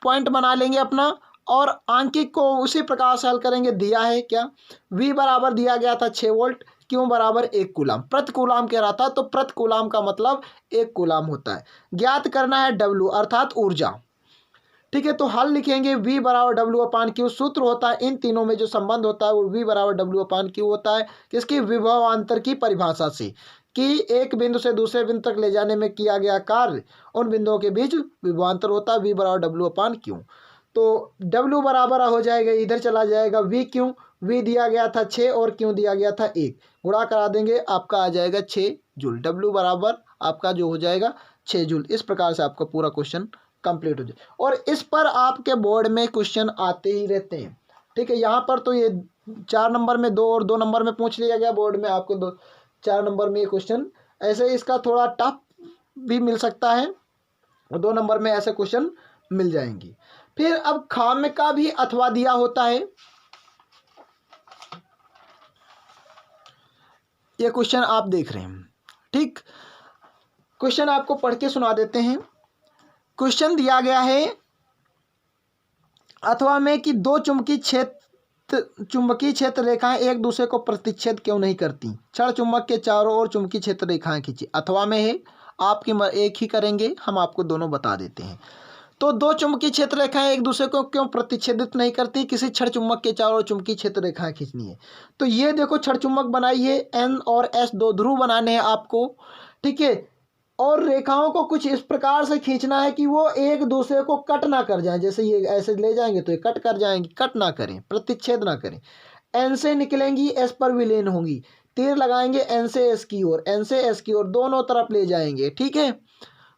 पॉइंट बना लेंगे अपना, और आंकिक को उसी प्रकार से हल करेंगे। दिया है क्या? V बराबर दिया गया था 6 वोल्ट, Q बराबर 1 कूलाम। प्रति कूलाम कह रहा था, तो प्रति कूलाम का मतलब 1 कूलाम होता है। ज्ञात करना है W अर्थात ऊर्जा। ठीक है, तो हल लिखेंगे V बराबर W/Q। सूत्र होता है, इन तीनों में जो संबंध होता है वो V बराबर W/Q होता है। किसकी? विभवांतर की परिभाषा से, कि एक बिंदु से दूसरे बिंदु तक ले जाने में किया गया कार्य उन बिंदुओं के बीच विभवांतर होता है। V बराबर W/Q। तो W बराबर हो जाएगा, इधर चला जाएगा V क्यों, V दिया गया था 6 और Q दिया गया था 1, गुणा करा देंगे, आपका आ जाएगा 6 जूल। W बराबर आपका जो हो जाएगा 6 जूल। इस प्रकार से आपका पूरा क्वेश्चन कंप्लीट हो जाए। और इस पर आपके बोर्ड में क्वेश्चन आते ही रहते हैं। ठीक है, यहाँ पर तो ये 4 नंबर में 2 और 2 नंबर में पूछ लिया गया, बोर्ड में आपको 4 नंबर में ये क्वेश्चन। ऐसे इसका थोड़ा टफ भी मिल सकता है और 2 नंबर में ऐसे क्वेश्चन मिल जाएंगे। फिर अब खाम का भी अथवा दिया होता है। ये क्वेश्चन आप देख रहे हैं। ठीक, क्वेश्चन आपको पढ़ के सुना देते हैं। क्वेश्चन दिया गया है अथवा में कि दो चुंबकीय क्षेत्र रेखाएं एक दूसरे को प्रतिच्छेद क्यों नहीं करती। क्षण चुंबक के चारों ओर चुंबकीय क्षेत्र रेखाएं खींची। अथवा में है, आपकी एक ही करेंगे, हम आपको दोनों बता देते हैं। तो दो चुंबकीय क्षेत्र रेखाएं एक दूसरे को क्यों प्रतिच्छेदित नहीं करती, किसी क्षण चुंबक के चारों ओर चुंबकीय क्षेत्र रेखाएं खींचनी है। तो ये देखो क्षण चुंबक बनाइए, एन और एस दो ध्रुव बनाने हैं आपको, ठीक है, और रेखाओं को कुछ इस प्रकार से खींचना है कि वो एक दूसरे को कट ना कर जाएं। जैसे ये ऐसे ले जाएंगे तो ये कट कर जाएंगी, कट ना करें, प्रतिच्छेद ना करें। एन से निकलेंगी, एस पर विलीन होंगी, तीर लगाएंगे एन से एस की ओर, एन से एस की ओर, दोनों तरफ ले जाएंगे, ठीक है।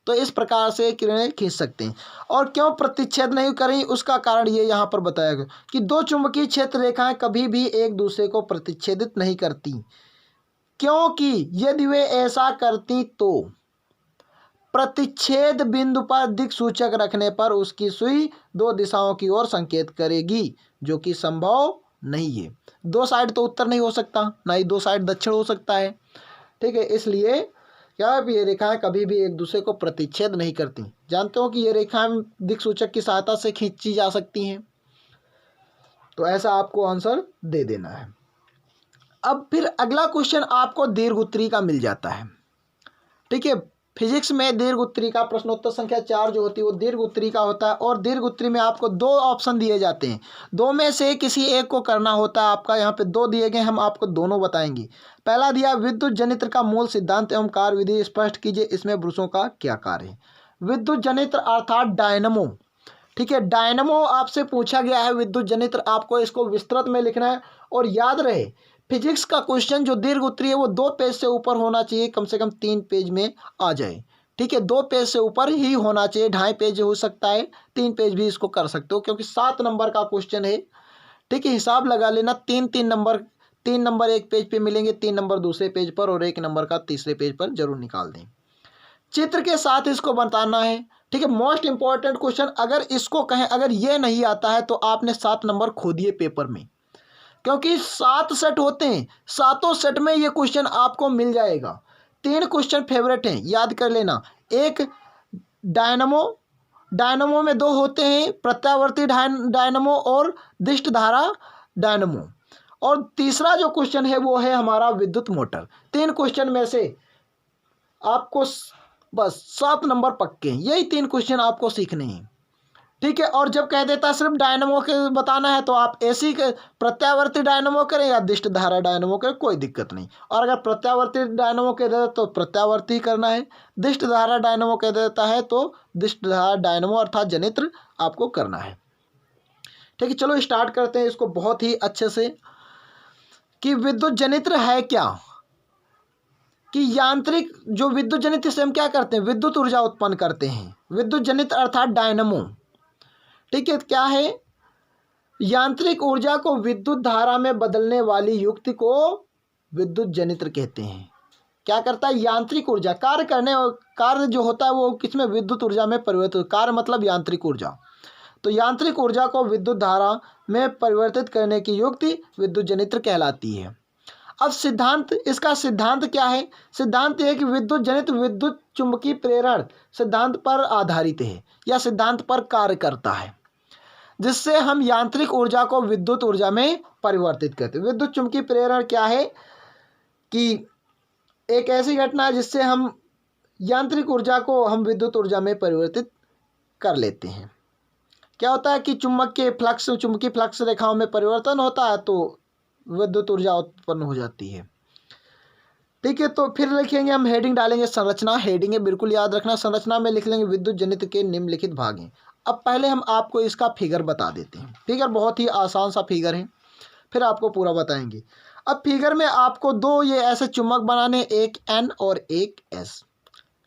तो इस प्रकार से किरणें खींच सकते हैं। और क्यों प्रतिच्छेद नहीं करें, उसका कारण ये यहाँ पर बताया गया कि दो चुंबकीय क्षेत्र रेखाएं कभी भी एक दूसरे को प्रतिच्छेदित नहीं करती, क्योंकि यदि वे ऐसा करती तो प्रतिच्छेद बिंदु पर दिक्सूचक रखने पर उसकी सुई दो दिशाओं की ओर संकेत करेगी, जो कि संभव नहीं है। दो साइड तो उत्तर नहीं हो सकता, ना ही दो साइड दक्षिण हो सकता है, ठीक है। इसलिए क्या ये रेखाएं कभी भी एक दूसरे को प्रतिच्छेद नहीं करती। जानते हो कि ये रेखाएं दिक्सूचक की सहायता से खींची जा सकती हैं। तो ऐसा आपको आंसर दे देना है। अब फिर अगला क्वेश्चन आपको दीर्घउत्तरी का मिल जाता है, ठीक है। फिजिक्स में दीर्घउत्तरी का प्रश्नोत्तर संख्या 4 जो होती है वो दीर्घउत्तरी का होता है। और दीर्घउत्तरी में आपको दो ऑप्शन दिए जाते हैं, दो में से किसी एक को करना होता है आपका। यहाँ पे दो दिए गए, हम आपको दोनों बताएंगे। पहला दिया, विद्युत जनित्र का मूल सिद्धांत एवं कार्यविधि स्पष्ट कीजिए, इसमें ब्रुशों का क्या कार्य है। विद्युत जनित्र अर्थात डायनमो, ठीक है, डायनमो आपसे पूछा गया है विद्युत जनित्र। आपको इसको विस्तृत में लिखना है और याद रहे फिजिक्स का क्वेश्चन जो दीर्घउत्तरी है वो 2 पेज से ऊपर होना चाहिए, कम से कम 3 पेज में आ जाए, ठीक है। 2 पेज से ऊपर ही होना चाहिए, 2.5 पेज हो सकता है, 3 पेज भी इसको कर सकते हो, क्योंकि 7 नंबर का क्वेश्चन है, ठीक है। हिसाब लगा लेना, 3 नंबर एक पेज पे मिलेंगे, 3 नंबर दूसरे पेज पर और 1 नंबर का तीसरे पेज पर जरूर निकाल दें। चित्र के साथ इसको बताना है, ठीक है। मोस्ट इंपॉर्टेंट क्वेश्चन, अगर इसको कहें, अगर ये नहीं आता है तो आपने 7 नंबर खो दिए पेपर में, क्योंकि 7 सेट होते हैं, 7 सेट में ये क्वेश्चन आपको मिल जाएगा। 3 क्वेश्चन फेवरेट हैं, याद कर लेना। एक डायनमो में 2 होते हैं, प्रत्यावर्ती डायनमो और दिष्ट धारा डायनमो। और तीसरा जो क्वेश्चन है वो है हमारा विद्युत मोटर। 3 क्वेश्चन में से आपको बस 7 नंबर पक्के हैं, यही 3 क्वेश्चन आपको सीखने हैं, ठीक है। और जब कह देता सिर्फ डायनमो के बताना है तो आप एसी के प्रत्यावर्ती डायनमो करें या दिष्ट धारा डायनमो करें, कोई दिक्कत नहीं। और अगर प्रत्यावर्ती डायनमो कह देता तो प्रत्यावर्ती करना है, दिष्ट धारा डायनमो कह देता है तो दिष्ट धारा डायनमो अर्थात जनित्र आपको करना है, ठीक है। चलो स्टार्ट करते हैं इसको बहुत ही अच्छे से कि विद्युत जनित्र है क्या। कि यांत्रिक जो विद्युत जनित्र से हम क्या करते हैं, विद्युत ऊर्जा उत्पन्न करते हैं। विद्युत जनित्र अर्थात डायनमो, ठीक है। क्या है, यांत्रिक ऊर्जा को विद्युत धारा में बदलने वाली युक्ति को विद्युत जनित्र कहते हैं। क्या करता है, यांत्रिक ऊर्जा कार्य जो होता है वो किसमें, विद्युत ऊर्जा में परिवर्तित। कार्य मतलब यांत्रिक ऊर्जा, तो यांत्रिक ऊर्जा को विद्युत धारा में परिवर्तित करने की युक्ति विद्युत जनित्र कहलाती है। अब सिद्धांत, इसका सिद्धांत क्या है। सिद्धांत यह कि विद्युत जनित्र विद्युत चुंबकीय प्रेरण सिद्धांत पर आधारित है या सिद्धांत पर कार्य करता है, जिससे हम यांत्रिक ऊर्जा को विद्युत ऊर्जा में परिवर्तित करते हैं। विद्युत चुंबकीय प्रेरण क्या है कि एक ऐसी घटना है जिससे हम यांत्रिक ऊर्जा को हम विद्युत ऊर्जा में परिवर्तित कर लेते हैं। क्या होता है कि चुंबकीय फ्लक्स रेखाओं में परिवर्तन होता है तो विद्युत ऊर्जा उत्पन्न हो जाती है, ठीक है। तो फिर लिखेंगे हम, हेडिंग डालेंगे संरचना, हेडिंग है बिल्कुल याद रखना। संरचना में लिख लेंगे विद्युत जनित्र के निम्नलिखित भाग हैं। अब पहले हम आपको इसका फिगर बता देते हैं। फिगर बहुत ही आसान सा फिगर है, फिर आपको पूरा बताएंगे। अब फिगर में आपको 2 ये ऐसे चुम्बक बनाने, एक N और एक S,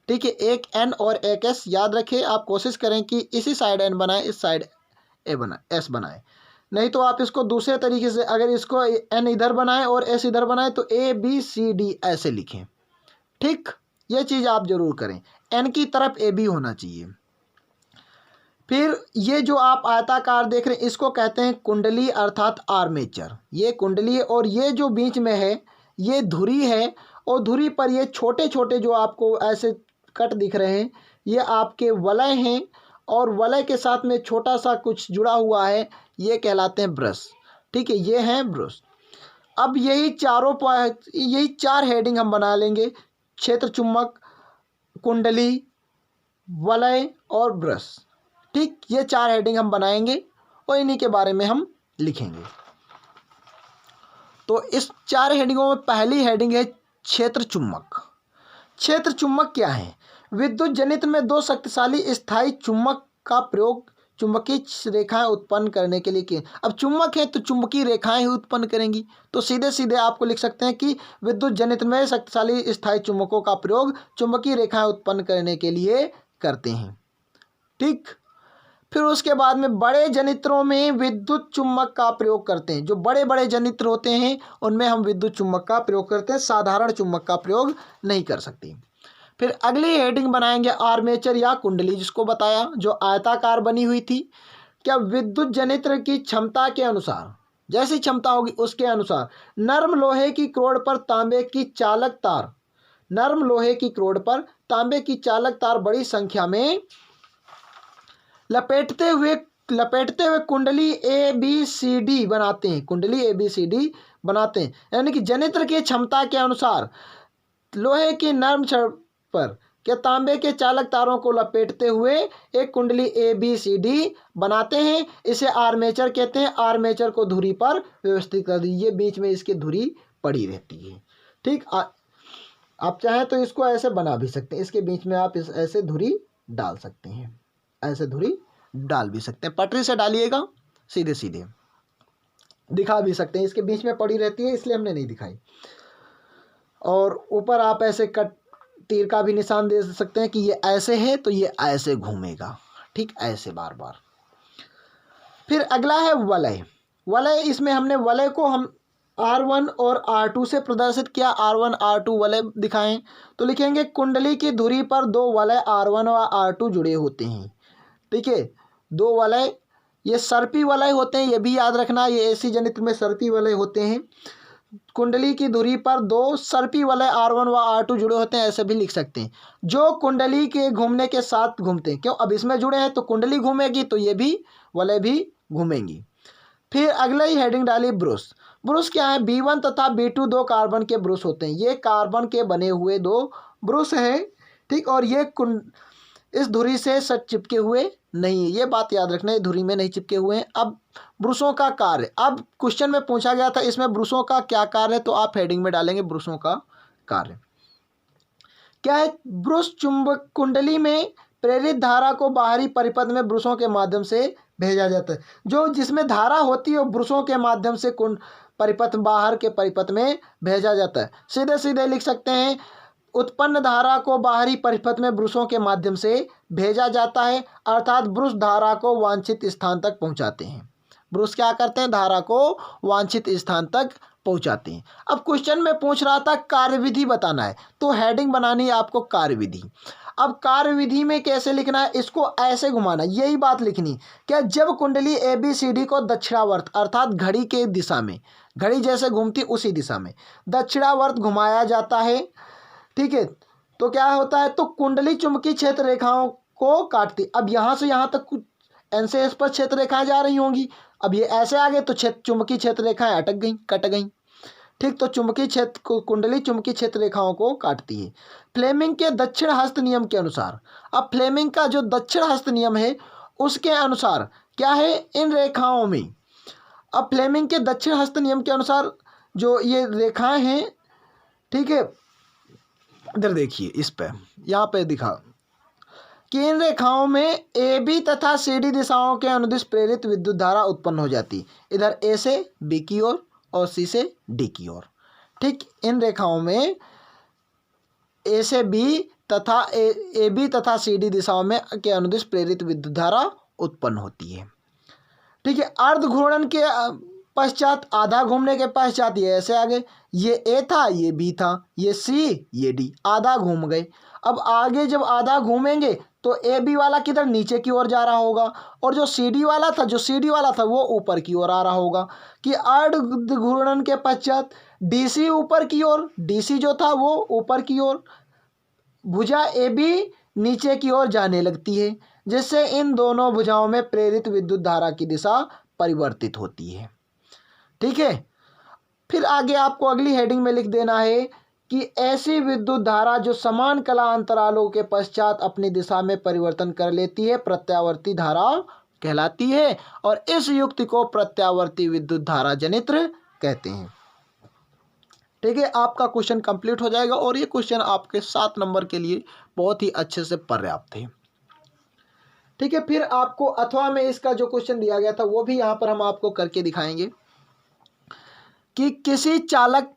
ठीक है। एक N और एक S, याद रखिए। आप कोशिश करें कि इसी साइड N बनाए, इस साइड S बनाए, नहीं तो आप इसको दूसरे तरीके से, अगर इसको N इधर बनाएं और S इधर बनाएं तो ABCD ऐसे लिखें, ठीक। ये चीज़ आप जरूर करें, N की तरफ AB होना चाहिए। फिर ये जो आप आयताकार देख रहे हैं इसको कहते हैं कुंडली अर्थात आर्मेचर। ये कुंडली है और ये जो बीच में है ये धुरी है और धुरी पर ये छोटे छोटे जो आपको ऐसे कट दिख रहे हैं ये आपके वलय हैं, और वलय के साथ में छोटा सा कुछ जुड़ा हुआ है, ये कहलाते हैं ब्रश। ठीक है, ये हैं ब्रश। अब यही यही 4 हेडिंग हम बना लेंगे, क्षेत्र चुंबक, कुंडली, वलय और ब्रश। ठीक, ये 4 हेडिंग हम बनाएंगे और इन्हीं के बारे में हम लिखेंगे। तो इस 4 हेडिंगों में पहली हेडिंग है क्षेत्र चुंबक। क्षेत्र चुंबक क्या है? विद्युत जनित्र में 2 शक्तिशाली स्थायी चुंबक का प्रयोग चुंबकीय रेखाएं उत्पन्न करने के लिए किए। अब चुंबक है तो चुंबकीय रेखाएं ही उत्पन्न करेंगी, तो सीधे सीधे आपको लिख सकते हैं कि विद्युत जनित्र में शक्तिशाली स्थायी चुंबकों का प्रयोग चुंबकीय रेखाएं उत्पन्न करने के लिए करते हैं। ठीक, फिर उसके बाद में बड़े जनित्रों में विद्युत चुंबक का प्रयोग करते हैं। जो बड़े बड़े जनित्र होते हैं उनमें हम विद्युत चुंबक का प्रयोग करते हैं, साधारण चुंबक का प्रयोग नहीं कर सकते। फिर अगली हेडिंग बनाएंगे आर्मेचर या कुंडली, जिसको बताया जो आयताकार बनी हुई थी। क्या विद्युत जनित्र की क्षमता के अनुसार, जैसी क्षमता होगी उसके अनुसार नर्म लोहे की क्रोड पर तांबे की चालक तार, नर्म लोहे की क्रोड पर तांबे की चालक तार बड़ी संख्या में लपेटते हुए कुंडली ABCD बनाते हैं, कुंडली ABCD बनाते हैं। यानी कि जनित्र की क्षमता के अनुसार लोहे की नर्म छड़ पर क्या तांबे के चालक तारों को लपेटते हुए एक कुंडली ABCD बनाते हैं। इसे आर्मेचर कहते हैं। आर्मेचर को धुरी पर व्यवस्थित कर दीजिए, बीच में इसकी धुरी पड़ी रहती है। ठीक, आप चाहें तो इसको ऐसे बना भी सकते हैं, इसके बीच में आप ऐसे धुरी डाल सकते हैं, ऐसे धुरी डाल भी सकते हैं। पटरी से डालिएगा, सीधे सीधे दिखा भी सकते हैं, इसके बीच में पड़ी रहती है इसलिए हमने नहीं दिखाई। और ऊपर आप ऐसे तीर का भी निशान दे सकते हैं कि ये ऐसे है तो ये ऐसे घूमेगा। ठीक, ऐसे बार बार। फिर अगला है वलय। वलय, इसमें हमने वलय को हम R1 और R2 से प्रदर्शित किया। R1 R2 वलय दिखाएं तो लिखेंगे कुंडली की धुरी पर 2 वलय R1 और R2 जुड़े होते हैं। ठीक है, 2 वलय, ये सर्पी वलय होते हैं, ये भी याद रखना, ये AC जनित्र में सर्पी वलय होते हैं। कुंडली की धुरी पर 2 सर्पी वलय R1 व R2 जुड़े होते हैं, ऐसे भी लिख सकते हैं, जो कुंडली के घूमने के साथ घूमते हैं। क्यों? अब इसमें जुड़े हैं तो कुंडली घूमेगी तो ये भी वलय भी घूमेंगी। फिर अगले ही हेडिंग डाली ब्रुश। ब्रुश क्या है? B1 तथा B2 2 कार्बन के ब्रुश होते हैं। ये कार्बन के बने हुए 2 ब्रुश हैं। ठीक, और ये इस धुरी से सच चिपके हुए नहीं है, ये बात याद रखना, ये धुरी में नहीं चिपके हुए हैं। अब ब्रुशों का कार्य, अब क्वेश्चन में पूछा गया था इसमें ब्रुशों का क्या कार्य है, तो आप हेडिंग में डालेंगे ब्रुशों का कार्य क्या है। ब्रुश चुंबक कुंडली में प्रेरित धारा को बाहरी परिपथ में ब्रुशों के माध्यम से भेजा जाता है। जो जिसमें धारा होती है वो ब्रुशों के माध्यम से परिपथ, बाहर के परिपथ में भेजा जाता है। सीधे सीधे लिख सकते हैं, उत्पन्न धारा को बाहरी परिपथ में ब्रुशों के माध्यम से भेजा जाता है, अर्थात ब्रुश धारा को वांछित स्थान तक पहुंचाते हैं। ब्रुश क्या करते हैं? धारा को वांछित स्थान तक पहुंचाते हैं। अब क्वेश्चन में पूछ रहा था कार्यविधि बताना है, तो हेडिंग बनानी है आपको कार्यविधि। अब कार्यविधि में कैसे लिखना है? इसको ऐसे घुमाना, यही बात लिखनी। क्या? जब कुंडली ABCD को दक्षिणावर्त अर्थात घड़ी के दिशा में, घड़ी जैसे घूमती उसी दिशा में दक्षिणावर्त घुमाया जाता है। ठीक है, तो क्या होता है? तो कुंडली चुंबकीय क्षेत्र रेखाओं को काटती। अब यहाँ से यहाँ तक कुछ N से S पर क्षेत्र रेखाएं जा रही होंगी। अब ये ऐसे आ गए तो चुंबकीय क्षेत्र रेखाएं अटक गई, कट गई। ठीक, तो चुंबकीय क्षेत्र कुंडली चुंबकीय क्षेत्र रेखाओं को काटती है फ्लेमिंग के दक्षिण हस्त नियम के अनुसार। अब फ्लेमिंग का जो दक्षिण हस्त नियम है उसके अनुसार क्या है इन रेखाओं में। अब फ्लेमिंग के दक्षिण हस्त नियम के अनुसार जो ये रेखाएं हैं, ठीक है, इधर देखिए, इस पे यहाँ पे दिखा कि इन रेखाओं में AB तथा CD दिशाओं के अनुदिश प्रेरित विद्युत धारा उत्पन्न हो जाती, इधर A से B की ओर और C से D की ओर। ठीक, इन रेखाओं में A से B तथा AB तथा CD दिशाओं में के अनुदिश प्रेरित विद्युत धारा उत्पन्न होती है। ठीक है, अर्ध घूर्णन के पश्चात, आधा घूमने के पश्चात ये ऐसे आ गए, ये A था, ये B था, ये C, ये D, आधा घूम गए। अब आगे जब आधा घूमेंगे तो ए बी वाला किधर नीचे की ओर जा रहा होगा, और जो सी डी वाला था वो ऊपर की ओर आ रहा होगा। कि अर्ध घूर्णन के पश्चात डी सी ऊपर की ओर, डी सी जो था वो ऊपर की ओर, भुजा ए बी नीचे की ओर जाने लगती है, जिससे इन दोनों भुजाओं में प्रेरित विद्युत धारा की दिशा परिवर्तित होती है। ठीक है, फिर आगे आपको अगली हेडिंग में लिख देना है कि ऐसी विद्युत धारा जो समान कला अंतरालों के पश्चात अपनी दिशा में परिवर्तन कर लेती है प्रत्यावर्ती धारा कहलाती है, और इस युक्ति को प्रत्यावर्ती विद्युत धारा जनित्र कहते हैं। ठीक है, आपका क्वेश्चन कंप्लीट हो जाएगा, और ये क्वेश्चन आपके 7 नंबर के लिए बहुत ही अच्छे से पर्याप्त है। ठीक है, फिर आपको अथवा में इसका जो क्वेश्चन दिया गया था वो भी यहाँ पर हम आपको करके दिखाएंगे कि किसी चालक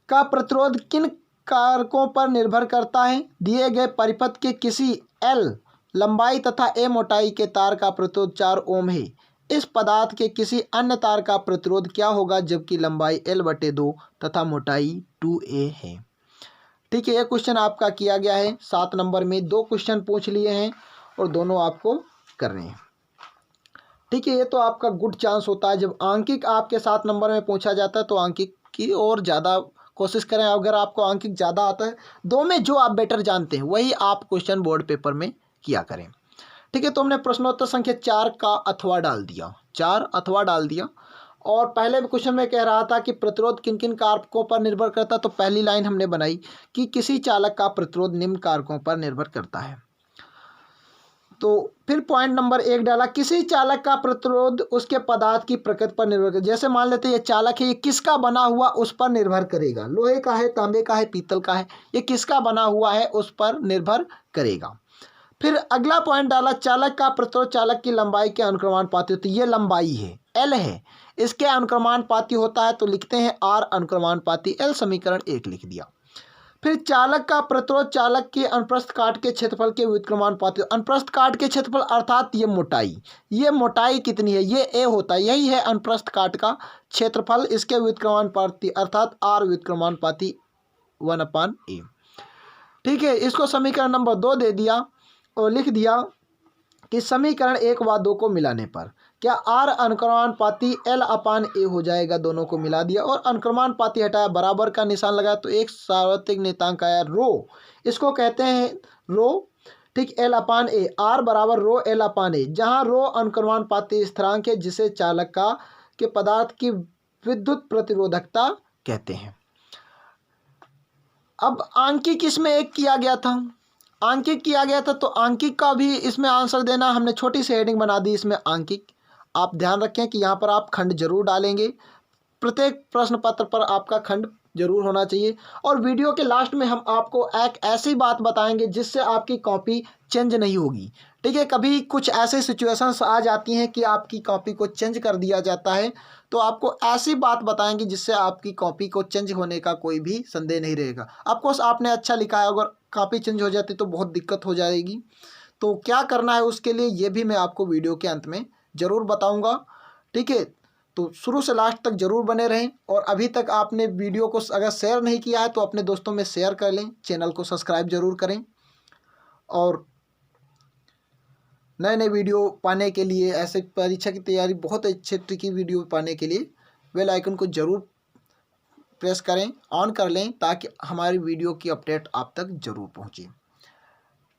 का प्रतिरोध किन कारकों पर निर्भर करता है। दिए गए परिपथ के किसी L लंबाई तथा A मोटाई के तार का प्रतिरोध 4 ओम है। इस पदार्थ के किसी अन्य तार का प्रतिरोध क्या होगा जबकि लंबाई L/2 तथा मोटाई 2A है। ठीक है, यह क्वेश्चन आपका किया गया है 7 नंबर में। 2 क्वेश्चन पूछ लिए हैं और दोनों आपको करने हैं। ठीक है, ये तो आपका गुड चांस होता है जब आंकिक आपके 7 नंबर में पूछा जाता है तो आंकिक की और ज़्यादा कोशिश करें। अगर आपको आंकिक ज़्यादा आता है, 2 में जो आप बेटर जानते हैं वही आप क्वेश्चन बोर्ड पेपर में किया करें। ठीक है, तो हमने प्रश्नोत्तर संख्या 4 का अथवा डाल दिया, 4 अथवा डाल दिया। और पहले भी क्वेश्चन में कह रहा था कि प्रतिरोध किन किन कारकों पर निर्भर करता, तो पहली लाइन हमने बनाई कि किसी चालक का प्रतिरोध निम्न कारकों पर निर्भर करता है। तो फिर पॉइंट नंबर 1 डाला, किसी चालक का प्रतिरोध उसके पदार्थ की प्रकृति पर निर्भर करेगा। जैसे मान लेते हैं ये चालक है, ये किसका बना हुआ उस पर निर्भर करेगा, लोहे का है, तांबे का है, पीतल का है, ये किसका बना हुआ है उस पर निर्भर करेगा। फिर अगला पॉइंट डाला, चालक का प्रतिरोध चालक की लंबाई के अनुक्रमानुपाती होती है। ये लंबाई है, L है, इसके अनुक्रमानुपाती होता है, तो लिखते हैं R अनुक्रमानुपाती L, समीकरण 1 लिख दिया। फिर चालक का प्रतिरोध चालक के अनुप्रस्थ काट के क्षेत्रफल के व्युत्क्रमानुपाती। अनुप्रस्थ काट के क्षेत्रफल अर्थात ये मोटाई कितनी है, ये A होता है, यही है अनुप्रस्थ काट का क्षेत्रफल, इसके व्युत्क्रमानुपाती अर्थात R व्युत्क्रमानुपाती 1/A। ठीक है, इसको समीकरण नंबर 2 दे दिया और लिख दिया कि समीकरण 1 व 2 को मिलाने पर क्या R अनुक्रमानुपाती L/A हो जाएगा। दोनों को मिला दिया और अनुक्रमानुपाती हटाया, बराबर का निशान लगाया, तो एक सार्वत्रिक नियतांक आया रो, इसको कहते हैं रो। ठीक, L/A, R बराबर रो L/A, जहाँ रो अनुक्रमानुपाती स्थिरांक है जिसे चालक के पदार्थ की विद्युत प्रतिरोधकता कहते हैं। अब आंकिक इसमें एक किया गया था, तो आंकिक का भी इसमें आंसर देना, हमने छोटी सी हेडिंग बना दी इसमें आंकिक। आप ध्यान रखें कि यहाँ पर आप खंड जरूर डालेंगे, प्रत्येक प्रश्न पत्र पर आपका खंड जरूर होना चाहिए। और वीडियो के लास्ट में हम आपको एक ऐसी बात बताएंगे जिससे आपकी कॉपी चेंज नहीं होगी। ठीक है, कभी कुछ ऐसे सिचुएशंस आ जाती हैं कि आपकी कॉपी को चेंज कर दिया जाता है, तो आपको ऐसी बात बताएंगे जिससे आपकी कॉपी को चेंज होने का कोई भी संदेह नहीं रहेगा। ऑफकोर्स आपने अच्छा लिखा है, अगर कॉपी चेंज हो जाती तो बहुत दिक्कत हो जाएगी। तो क्या करना है उसके लिए ये भी मैं आपको वीडियो के अंत में ज़रूर बताऊंगा। ठीक है, तो शुरू से लास्ट तक ज़रूर बने रहें। और अभी तक आपने वीडियो को अगर शेयर नहीं किया है तो अपने दोस्तों में शेयर कर लें, चैनल को सब्सक्राइब ज़रूर करें, और नए नए वीडियो पाने के लिए, ऐसे परीक्षा की तैयारी बहुत अच्छे की वीडियो पाने के लिए बेल आइकन को ज़रूर प्रेस करें, ऑन कर लें, ताकि हमारी वीडियो की अपडेट आप तक ज़रूर पहुंचे।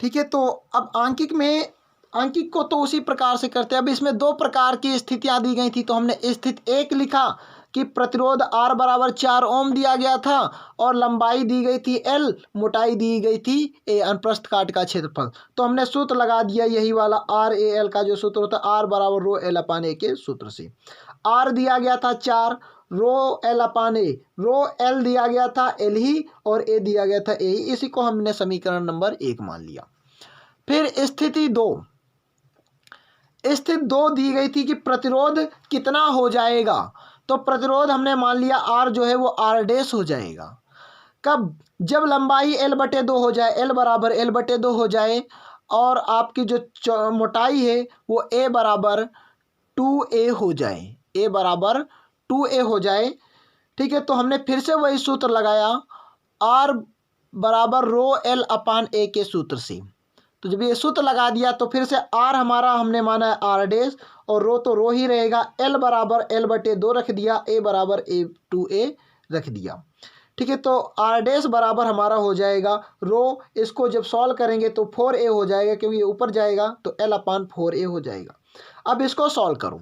ठीक है, तो अब आंकिक को तो उसी प्रकार से करते हैं। अब इसमें 2 प्रकार की स्थितियां दी गई थी, तो हमने स्थिति 1 लिखा कि प्रतिरोध R बराबर 4 ओम दिया गया था और लंबाई दी गई थी L, मोटाई दी गई थी A, अनुप्रस्थ काट का क्षेत्रफल। तो हमने सूत्र लगा दिया यही वाला RAL का जो सूत्र होता है, R बराबर रो L/A के सूत्र से। R दिया गया था 4, रो L/A, रो L दिया गया था L ही, और A दिया गया था A ही, इसी को हमने समीकरण नंबर 1 मान लिया। फिर स्थिति 2 दी गई थी कि प्रतिरोध कितना हो जाएगा, तो प्रतिरोध हमने मान लिया R जो है वो R' हो जाएगा। कब? जब लंबाई L/2 हो जाए, L बराबर L/2 हो जाए, और आपकी जो मोटाई है वो A बराबर 2A हो जाए, A बराबर 2A हो जाए। ठीक है, तो हमने फिर से वही सूत्र लगाया, R बराबर रो L/A के सूत्र से। तो जब ये सूत्र लगा दिया तो फिर से आर हमारा हमने माना है आर डैश, और रो तो रो ही रहेगा, एल बराबर एल बटे 2 रख दिया, ए बराबर ए टू ए रख दिया। ठीक है, तो आर डैश बराबर हमारा हो जाएगा रो, इसको जब सॉल्व करेंगे तो 4a हो जाएगा, क्योंकि ये ऊपर जाएगा तो l अपान 4a हो जाएगा। अब इसको सॉल्व करो।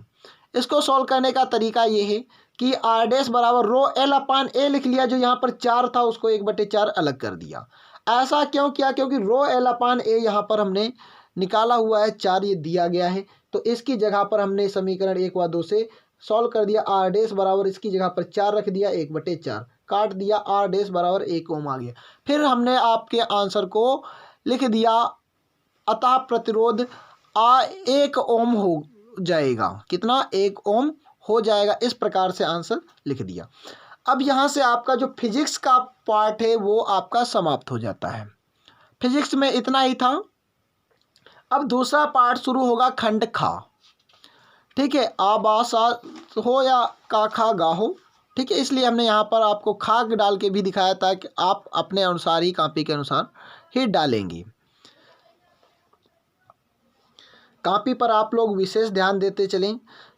इसको सॉल्व करने का तरीका ये है कि आर डैश बराबर रो एल अपान ए लिख लिया, जो यहाँ पर 4 था उसको 1/4 अलग कर दिया। ऐसा क्यों किया? क्योंकि रो एल अपान ए यहाँ पर हमने निकाला हुआ है, 4 ये दिया गया है, तो इसकी जगह पर हमने समीकरण 1 व 2 से सॉल्व कर दिया। आर डैश बराबर इसकी जगह पर 4 रख दिया, 1/4 काट दिया, आर डैश बराबर 1 ओम आ गया। फिर हमने आपके आंसर को लिख दिया, अतः प्रतिरोध 1 ओम हो जाएगा। कितना? 1 ओम हो जाएगा। इस प्रकार से आंसर लिख दिया। अब यहाँ से आपका जो फिजिक्स का पार्ट है वो आपका समाप्त हो जाता है। फिजिक्स में इतना ही था। अब दूसरा पार्ट शुरू होगा खंड खा। ठीक है, आ बा सा हो या का खा गा हो। ठीक है, इसलिए हमने यहाँ पर आपको खाक डाल के भी दिखाया था कि आप अपने अनुसार ही, कॉपी के अनुसार ही डालेंगे। कॉपी पर आप लोग विशेष ध्यान देते चलें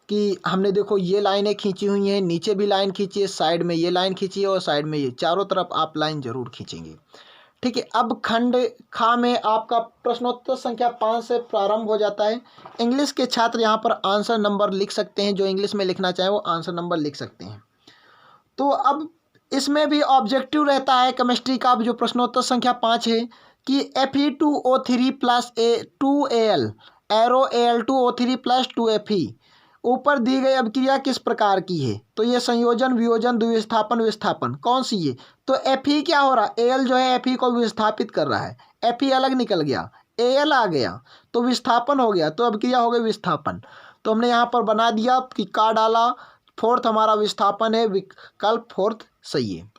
कि हमने देखो ये लाइनें खींची हुई हैं, नीचे भी लाइन खींची है, साइड में ये लाइन खींची है और साइड में ये, चारों तरफ आप लाइन जरूर खींचेंगे। ठीक है, अब खंड खा में आपका प्रश्नोत्तर संख्या 5 से प्रारंभ हो जाता है। इंग्लिश के छात्र यहाँ पर आंसर नंबर लिख सकते हैं, जो इंग्लिश में लिखना चाहें वो आंसर नंबर लिख सकते हैं। तो अब इसमें भी ऑब्जेक्टिव रहता है केमिस्ट्री का, जो प्रश्नोत्तर संख्या 5 है कि Fe2O3 plus A2Al arrow Al2O3 plus 2Fe ऊपर दी गई अभिक्रिया किस प्रकार की है? तो ये संयोजन, वियोजन, द्विविस्थापन, विस्थापन कौन सी है? तो Fe क्या हो रहा है? Al जो है Fe को विस्थापित कर रहा है, Fe अलग निकल गया, Al आ गया तो विस्थापन हो गया, तो अभिक्रिया हो गई विस्थापन। तो हमने यहाँ पर बना दिया कि का डाला, फोर्थ हमारा विस्थापन है, विकल्प फोर्थ सही है।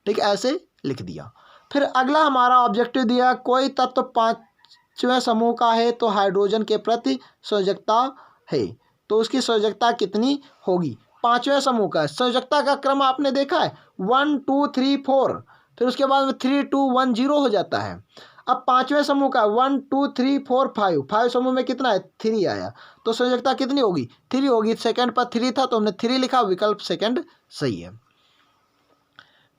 ठीक, ऐसे लिख दिया। फिर अगला हमारा ऑब्जेक्टिव दिया, कोई तत्व 5वें समूह का है तो हाइड्रोजन के प्रति संयोजकता है, तो उसकी संयोजकता कितनी होगी? 5वें समूह का संयोजकता का क्रम आपने देखा है 1 2 3 4, फिर उसके बाद में 3 2 1 0 हो जाता है। अब 5वें समूह का 1 2 3 4 5 समूह में कितना है? 3 आया, तो संयोजकता कितनी होगी? 3 होगी। सेकंड पर 3 था तो हमने 3 लिखा, विकल्प सेकंड सही है।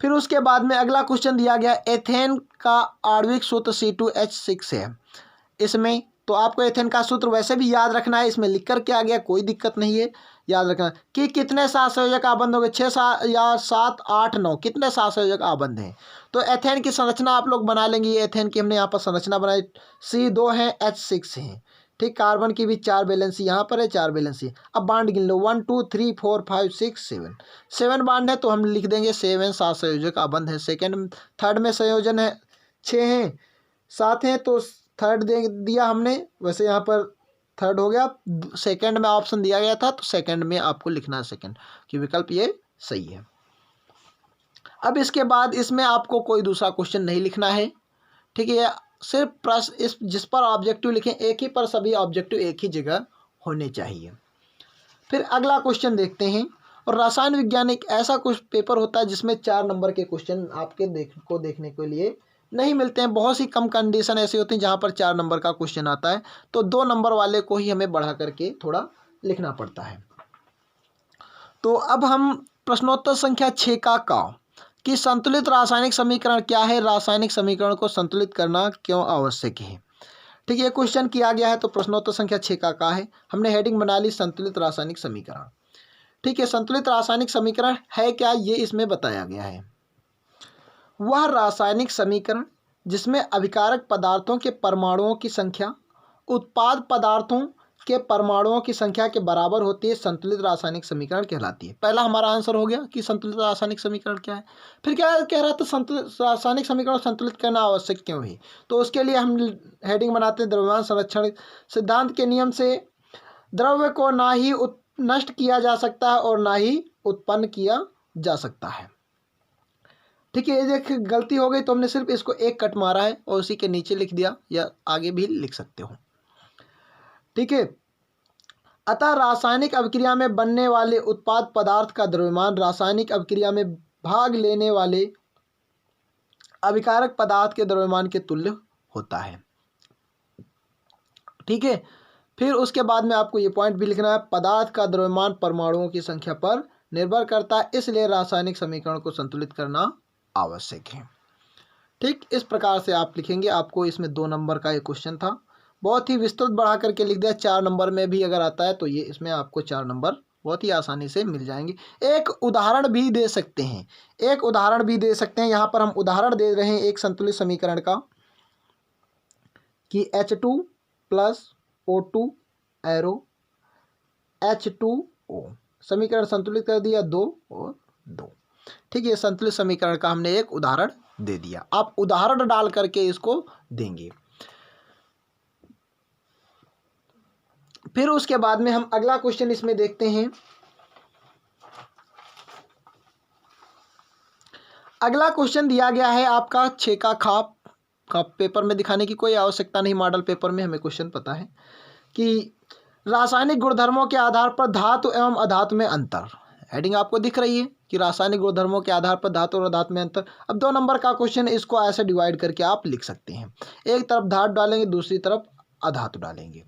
फिर उसके बाद में अगला क्वेश्चन दिया गया, एथेन का आणविक सूत्र C2H6 है। इसमें तो आपको एथेन का सूत्र वैसे भी याद रखना है, इसमें लिख कर के आ गया, कोई दिक्कत नहीं है, याद रखना कि कितने सात संयोजक आबंध होंगे, 6 या 7 8 9, कितने सात संयोजक आबंध हैं। तो एथेन की संरचना आप लोग बना लेंगे। एथेन की हमने यहाँ पर संरचना बनाई, C2 है, H6 है। ठीक, कार्बन की भी 4 वैलेंसी यहाँ पर है, 4 वैलेंसी। अब बांड गिन लो, 1 2 3 4 5 6 7 बांड है, तो हम लिख देंगे 7 सात संयोजक आबंध है। सेकेंड थर्ड में संयोजन है 6 हैं, 7 हैं, तो थर्ड दे दिया हमने, वैसे यहाँ पर थर्ड हो गया। सेकंड में ऑप्शन दिया गया था तो सेकंड में आपको लिखना है सेकंड, कि विकल्प ये सही है। अब इसके बाद इसमें आपको कोई दूसरा क्वेश्चन नहीं लिखना है। ठीक है, सिर्फ प्रश्न इस जिस पर ऑब्जेक्टिव लिखें, एक ही पर सभी ऑब्जेक्टिव एक ही जगह होने चाहिए। फिर अगला क्वेश्चन देखते हैं। और रसायन विज्ञान एक ऐसा कुछ पेपर होता है जिसमें 4 नंबर के क्वेश्चन आपके देखने के लिए नहीं मिलते हैं। बहुत सी कम कंडीशन ऐसी होती हैं जहाँ पर 4 नंबर का क्वेश्चन आता है, तो 2 नंबर वाले को ही हमें बढ़ा करके थोड़ा लिखना पड़ता है। तो अब हम प्रश्नोत्तर संख्या 6 का कि संतुलित रासायनिक समीकरण क्या है, रासायनिक समीकरण को संतुलित करना क्यों आवश्यक है। ठीक है, क्वेश्चन किया गया है, तो प्रश्नोत्तर संख्या 6 का है। हमने हेडिंग बना ली संतुलित रासायनिक समीकरण। ठीक है, संतुलित रासायनिक समीकरण है क्या, ये इसमें बताया गया है। वह रासायनिक समीकरण जिसमें अभिकारक पदार्थों के परमाणुओं की संख्या उत्पाद पदार्थों के परमाणुओं की संख्या के बराबर होती है, संतुलित रासायनिक समीकरण कहलाती है। पहला हमारा आंसर हो गया कि संतुलित रासायनिक समीकरण क्या है। फिर क्या कह रहा था, संतुलित रासायनिक समीकरण संतुलित करना आवश्यक क्यों है। तो उसके लिए हम हेडिंग बनाते हैं द्रव्यमान संरक्षण सिद्धांत के नियम से द्रव्य को ना ही नष्ट किया जा सकता है और ना ही उत्पन्न किया जा सकता है। ठीक है, ये देख गलती हो गई तो हमने सिर्फ इसको एक कट मारा है और उसी के नीचे लिख दिया, या आगे भी लिख सकते हो। ठीक है, अतः रासायनिक अभिक्रिया में बनने वाले उत्पाद पदार्थ का द्रव्यमान रासायनिक अभिक्रिया में भाग लेने वाले अभिकारक पदार्थ के द्रव्यमान के तुल्य होता है। ठीक है। फिर उसके बाद में आपको ये पॉइंट भी लिखना है, पदार्थ का द्रव्यमान परमाणुओं की संख्या पर निर्भर करता है, इसलिए रासायनिक समीकरण को संतुलित करना आवश्यक है। ठीक, इस प्रकार से आप लिखेंगे। आपको इसमें 2 नंबर का एक क्वेश्चन था, बहुत ही विस्तृत बढ़ा करके लिख दिया। 4 नंबर में भी अगर आता है तो ये इसमें आपको 4 नंबर बहुत ही आसानी से मिल जाएंगे। एक उदाहरण भी दे सकते हैं, यहाँ पर हम उदाहरण दे रहे हैं एक संतुलित समीकरण का कि H2 plus O2 arrow H2O, समीकरण संतुलित कर दिया 2 और 2। ठीक है, संतुलित समीकरण का हमने एक उदाहरण दे दिया। आप उदाहरण डाल करके इसको देंगे। फिर उसके बाद में हम अगला क्वेश्चन इसमें देखते हैं। अगला क्वेश्चन दिया गया है आपका 6 का खाप का, पेपर में दिखाने की कोई आवश्यकता नहीं, मॉडल पेपर में हमें क्वेश्चन पता है कि रासायनिक गुणधर्मों के आधार पर धातु एवं अधातु में अंतर। हेडिंग आपको दिख रही है कि रासायनिक गुणधर्मों के आधार पर धातु और अधातु में अंतर। अब 2 नंबर का क्वेश्चन, इसको ऐसे डिवाइड करके आप लिख सकते हैं। एक तरफ धातु डालेंगे, दूसरी तरफ अधातु डालेंगे।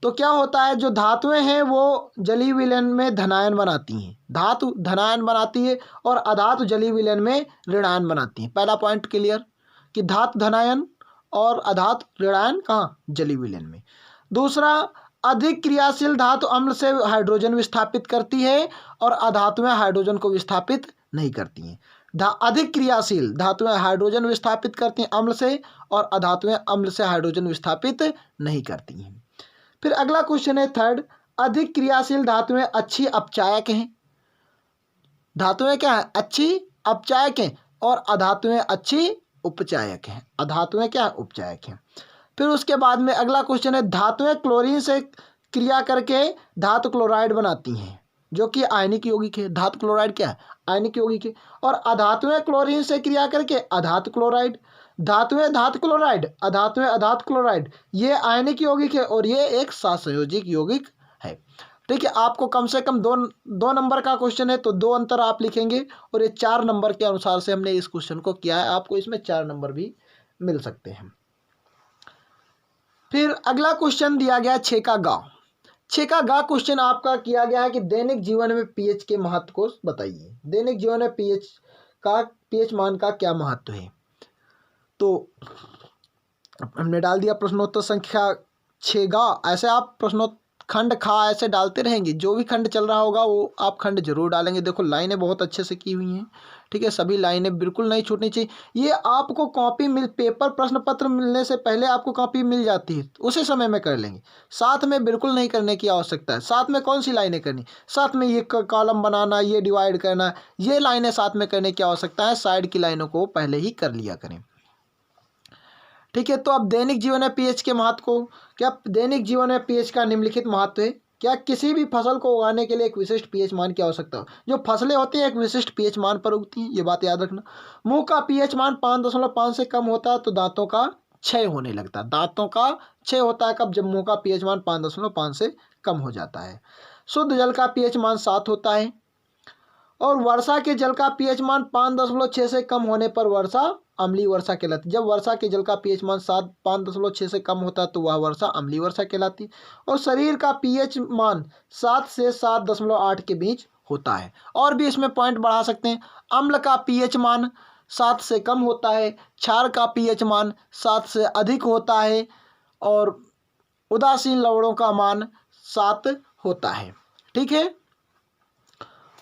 तो क्या होता है, जो धातुएं हैं वो जलीय विलयन में धनायन बनाती हैं, धातु धनायन बनाती है और अधातु जलीय विलयन में ऋणायन बनाती हैं। पहला पॉइंट क्लियर कि धातु धनायन और अधातु ऋणायन कहाँ, जलीय विलयन में। दूसरा, अधिक क्रियाशील धातु अम्ल से हाइड्रोजन विस्थापित करती है और अधातुएं हाइड्रोजन को विस्थापित नहीं करती हैं। अधिक क्रियाशील धातुएं हाइड्रोजन विस्थापित करती हैं अम्ल से, और अधातुएं अम्ल से हाइड्रोजन विस्थापित नहीं करती हैं। फिर अगला क्वेश्चन है थर्ड, अधिक क्रियाशील धातुएं अच्छी अपचायक हैं। धातुएं क्या है, अच्छी अपचायक हैं, और अधातुएं अच्छी उपचायक हैं। अधातुएं क्या, उपचायक हैं। फिर उसके बाद में अगला क्वेश्चन है, धातुएं क्लोरीन से क्रिया करके धातु क्लोराइड बनाती हैं, जो कि आयनिक यौगिक है। धातु क्लोराइड क्या है, आयनिक यौगिक है। और अधातुएं क्लोरीन से क्रिया करके अधातु क्लोराइड। धातुएं धातु क्लोराइड, अधातुएं अधातु क्लोराइड, ये आयनिक यौगिक है और ये एक सहसंयोजिक यौगिक है। ठीक है, आपको कम से कम दो नंबर का क्वेश्चन है तो 2 अंतर आप लिखेंगे, और ये 4 नंबर के अनुसार से हमने इस क्वेश्चन को किया है। आपको इसमें 4 नंबर भी मिल सकते हैं। फिर अगला क्वेश्चन दिया गया 6 का गा। 6 का गा क्वेश्चन आपका किया गया है कि दैनिक जीवन में पीएच के महत्व को बताइए। दैनिक जीवन में पीएच मान का क्या महत्व है। तो हमने डाल दिया प्रश्नोत्तर संख्या 6 गा। ऐसे आप खंड खा ऐसे डालते रहेंगे, जो भी खंड चल रहा होगा वो आप खंड जरूर डालेंगे। देखो लाइनें बहुत अच्छे से की हुई हैं, ठीक है, सभी लाइनें बिल्कुल नहीं छूटनी चाहिए। ये आपको कॉपी पेपर प्रश्न पत्र मिलने से पहले आपको कॉपी मिल जाती है, उसी समय में कर लेंगे। साथ में बिल्कुल नहीं करने की आवश्यकता है। साथ में कौन सी लाइनें करनी, साथ में ये कॉलम बनाना, ये डिवाइड करना, ये लाइनें साथ में करने की आवश्यकता है। साइड की लाइनों को पहले ही कर लिया करें। ठीक है, तो अब दैनिक जीवन में पीएच के महत्व को, क्या दैनिक जीवन में पीएच का निम्नलिखित महत्व है। क्या किसी भी फसल को उगाने के लिए एक विशिष्ट पीएच मान की आवश्यकता हो। जो फसलें होती हैं एक विशिष्ट पीएच मान पर उगती हैं, ये बात याद रखना। मुंह का पीएच मान 5.5 से कम होता है तो दांतों का क्षय होने लगता है। दांतों का क्षय होता है कब, जब मुंह का पीएच मान 5.5 से कम हो जाता है। शुद्ध जल का पीएच मान 7 होता है, और वर्षा के जल का पीएच मान 5.6 से कम होने पर वर्षा अम्लीय वर्षा कहलाती है। जब वर्षा के जल का पीएच मान 5.6 से कम होता है तो वह वर्षा अम्लीय वर्षा कहलाती है। और शरीर का पीएच मान 7 से 7.8 के बीच होता है। और भी इसमें पॉइंट बढ़ा सकते हैं। अम्ल का पीएच मान 7 से कम होता है, क्षार का पीएच मान 7 से अधिक होता है, और उदासीन लवणों का मान 7 होता है। ठीक है,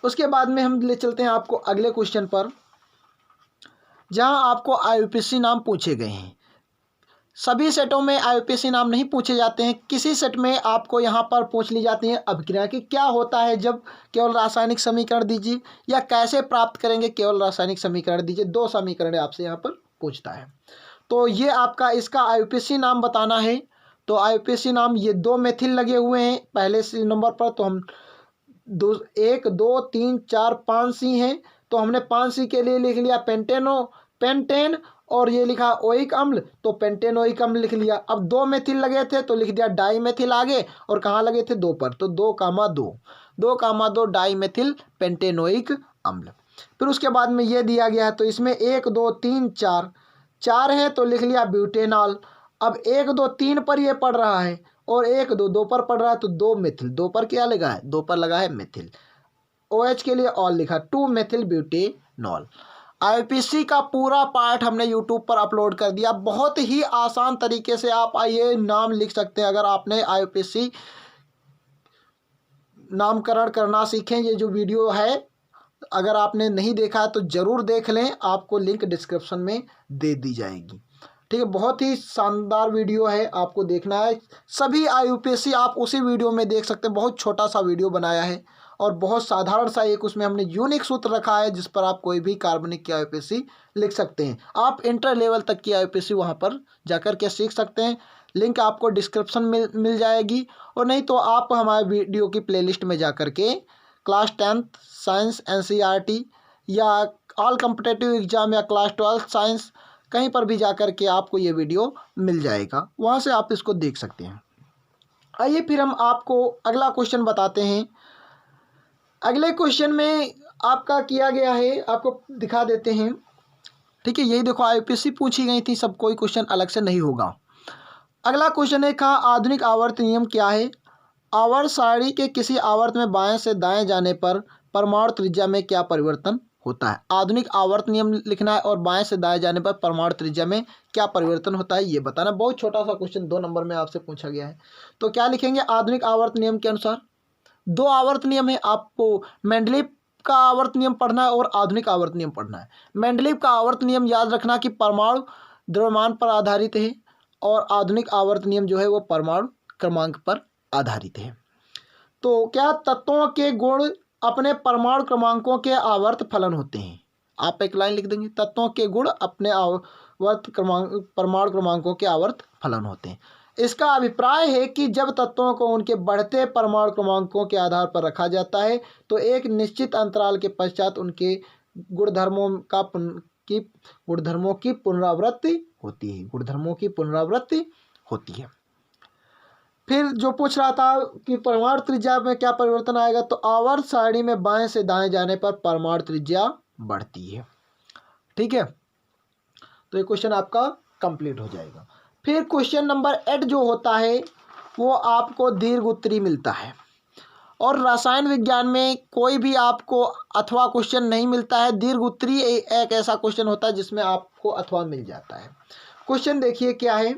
उसके बाद में हम ले चलते हैं आपको अगले क्वेश्चन पर, जहां आपको आईयूपीएसी नाम पूछे गए हैं। सभी सेटों में आईयूपीएसी नाम नहीं पूछे जाते हैं, किसी सेट में आपको यहां पर पूछ ली जाती है अभिक्रिया की क्या होता है जब केवल रासायनिक समीकरण दीजिए, या कैसे प्राप्त करेंगे केवल रासायनिक समीकरण दीजिए। 2 समीकरण आपसे यहाँ पर पूछता है, तो ये आपका इसका आईयूपीएसी नाम बताना है। तो आईयूपीएसी नाम, ये 2 मेथिल लगे हुए हैं पहले नंबर पर, तो हम 1 2 3 4 5 सी हैं, तो हमने 5 सी के लिए लिख लिया पेंटेन, और ये लिखा ओइक अम्ल, तो पेंटेनोइक अम्ल लिख लिया। अब 2 मेथिल लगे थे तो लिख दिया डाई मेथिल आगे, और कहाँ लगे थे 2 पर, तो 2,2 डाई मेथिल पेंटेनोइक अम्ल। फिर उसके बाद में ये दिया गया है, तो इसमें 1 2 3 4 है तो लिख लिया ब्यूटेनॉल। अब 1 2 3 पर ये पड़ रहा है, और 1 2 2 पर पड़ रहा है तो 2 मिथिल, 2 पर क्या लगा है, 2 पर लगा है मिथिल। OH के लिए ऑल लिखा, 2 मेथिल ब्यूटेनॉल। IUPAC का पूरा पार्ट हमने यूट्यूब पर अपलोड कर दिया। बहुत ही आसान तरीके से आप ये नाम लिख सकते हैं। अगर आपने IUPAC नामकरण करना सीखें, ये जो वीडियो है अगर आपने नहीं देखा है तो ज़रूर देख लें, आपको लिंक डिस्क्रिप्शन में दे दी जाएगी। ठीक है, बहुत ही शानदार वीडियो है, आपको देखना है। सभी IUPAC आप उसी वीडियो में देख सकते हैं। बहुत छोटा सा वीडियो बनाया है और बहुत साधारण सा एक उसमें हमने यूनिक सूत्र रखा है जिस पर आप कोई भी कार्बनिक की IUPAC लिख सकते हैं। आप इंटर लेवल तक की IUPAC वहाँ पर जाकर के सीख सकते हैं। लिंक आपको डिस्क्रिप्शन में मिल जाएगी, और नहीं तो आप हमारे वीडियो की प्लेलिस्ट में जाकर के क्लास 10th साइंस NCERT या ऑल कॉम्पिटिटिव एग्जाम या क्लास 12th साइंस कहीं पर भी जाकर के आपको ये वीडियो मिल जाएगा, वहाँ से आप इसको देख सकते हैं। आइए फिर हम आपको अगला क्वेश्चन बताते हैं। अगले क्वेश्चन में आपका किया गया है, आपको दिखा देते हैं। ठीक है, यही देखो IUPAC पूछी गई थी, सब कोई क्वेश्चन अलग से नहीं होगा। अगला क्वेश्चन है, कहा आधुनिक आवर्त नियम क्या है। आवर्त सारणी के किसी आवर्त में बाएं से दाएं जाने पर परमाणु त्रिज्या में क्या परिवर्तन होता है। आधुनिक आवर्त नियम लिखना है और बाएं से दाएं जाने पर परमाणु त्रिज्या में क्या परिवर्तन होता है ये बताना। बहुत छोटा सा क्वेश्चन 2 नंबर में आपसे पूछा गया है। तो क्या लिखेंगे, आधुनिक आवर्त नियम के अनुसार 2 आवर्त नियम है, आपको मेंडलीव का आवर्त नियम पढ़ना है और आधुनिक आवर्त नियम पढ़ना है। मेंडलीव का आवर्त नियम याद रखना कि परमाणु द्रव्यमान पर आधारित है, और आधुनिक आवर्त नियम जो है वो परमाणु क्रमांक पर आधारित है। तो क्या तत्वों के गुण अपने परमाणु क्रमांकों के आवर्त फलन होते हैं। आप एक लाइन लिख देंगे, तत्वों के गुण अपने आवर्त क्रमांक परमाणु क्रमांकों के आवर्त फलन होते हैं। इसका अभिप्राय है कि जब तत्वों को उनके बढ़ते परमाणु क्रमांकों के आधार पर रखा जाता है तो एक निश्चित अंतराल के पश्चात उनके गुणधर्मों की पुनरावृत्ति होती है। गुणधर्मों की पुनरावृत्ति होती है। फिर जो पूछ रहा था कि परमाणु त्रिज्या में क्या परिवर्तन आएगा, तो आवर्त सारणी में बाएं से दाएं जाने पर परमाणु त्रिज्या बढ़ती है। ठीक है, तो ये क्वेश्चन आपका कंप्लीट हो जाएगा। फिर क्वेश्चन नंबर 8 जो होता है वो आपको दीर्घ उत्तरी मिलता है, और रसायन विज्ञान में कोई भी आपको अथवा क्वेश्चन नहीं मिलता है। दीर्घ उत्तरी एक ऐसा क्वेश्चन होता है जिसमें आपको अथवा मिल जाता है। क्वेश्चन देखिए क्या है।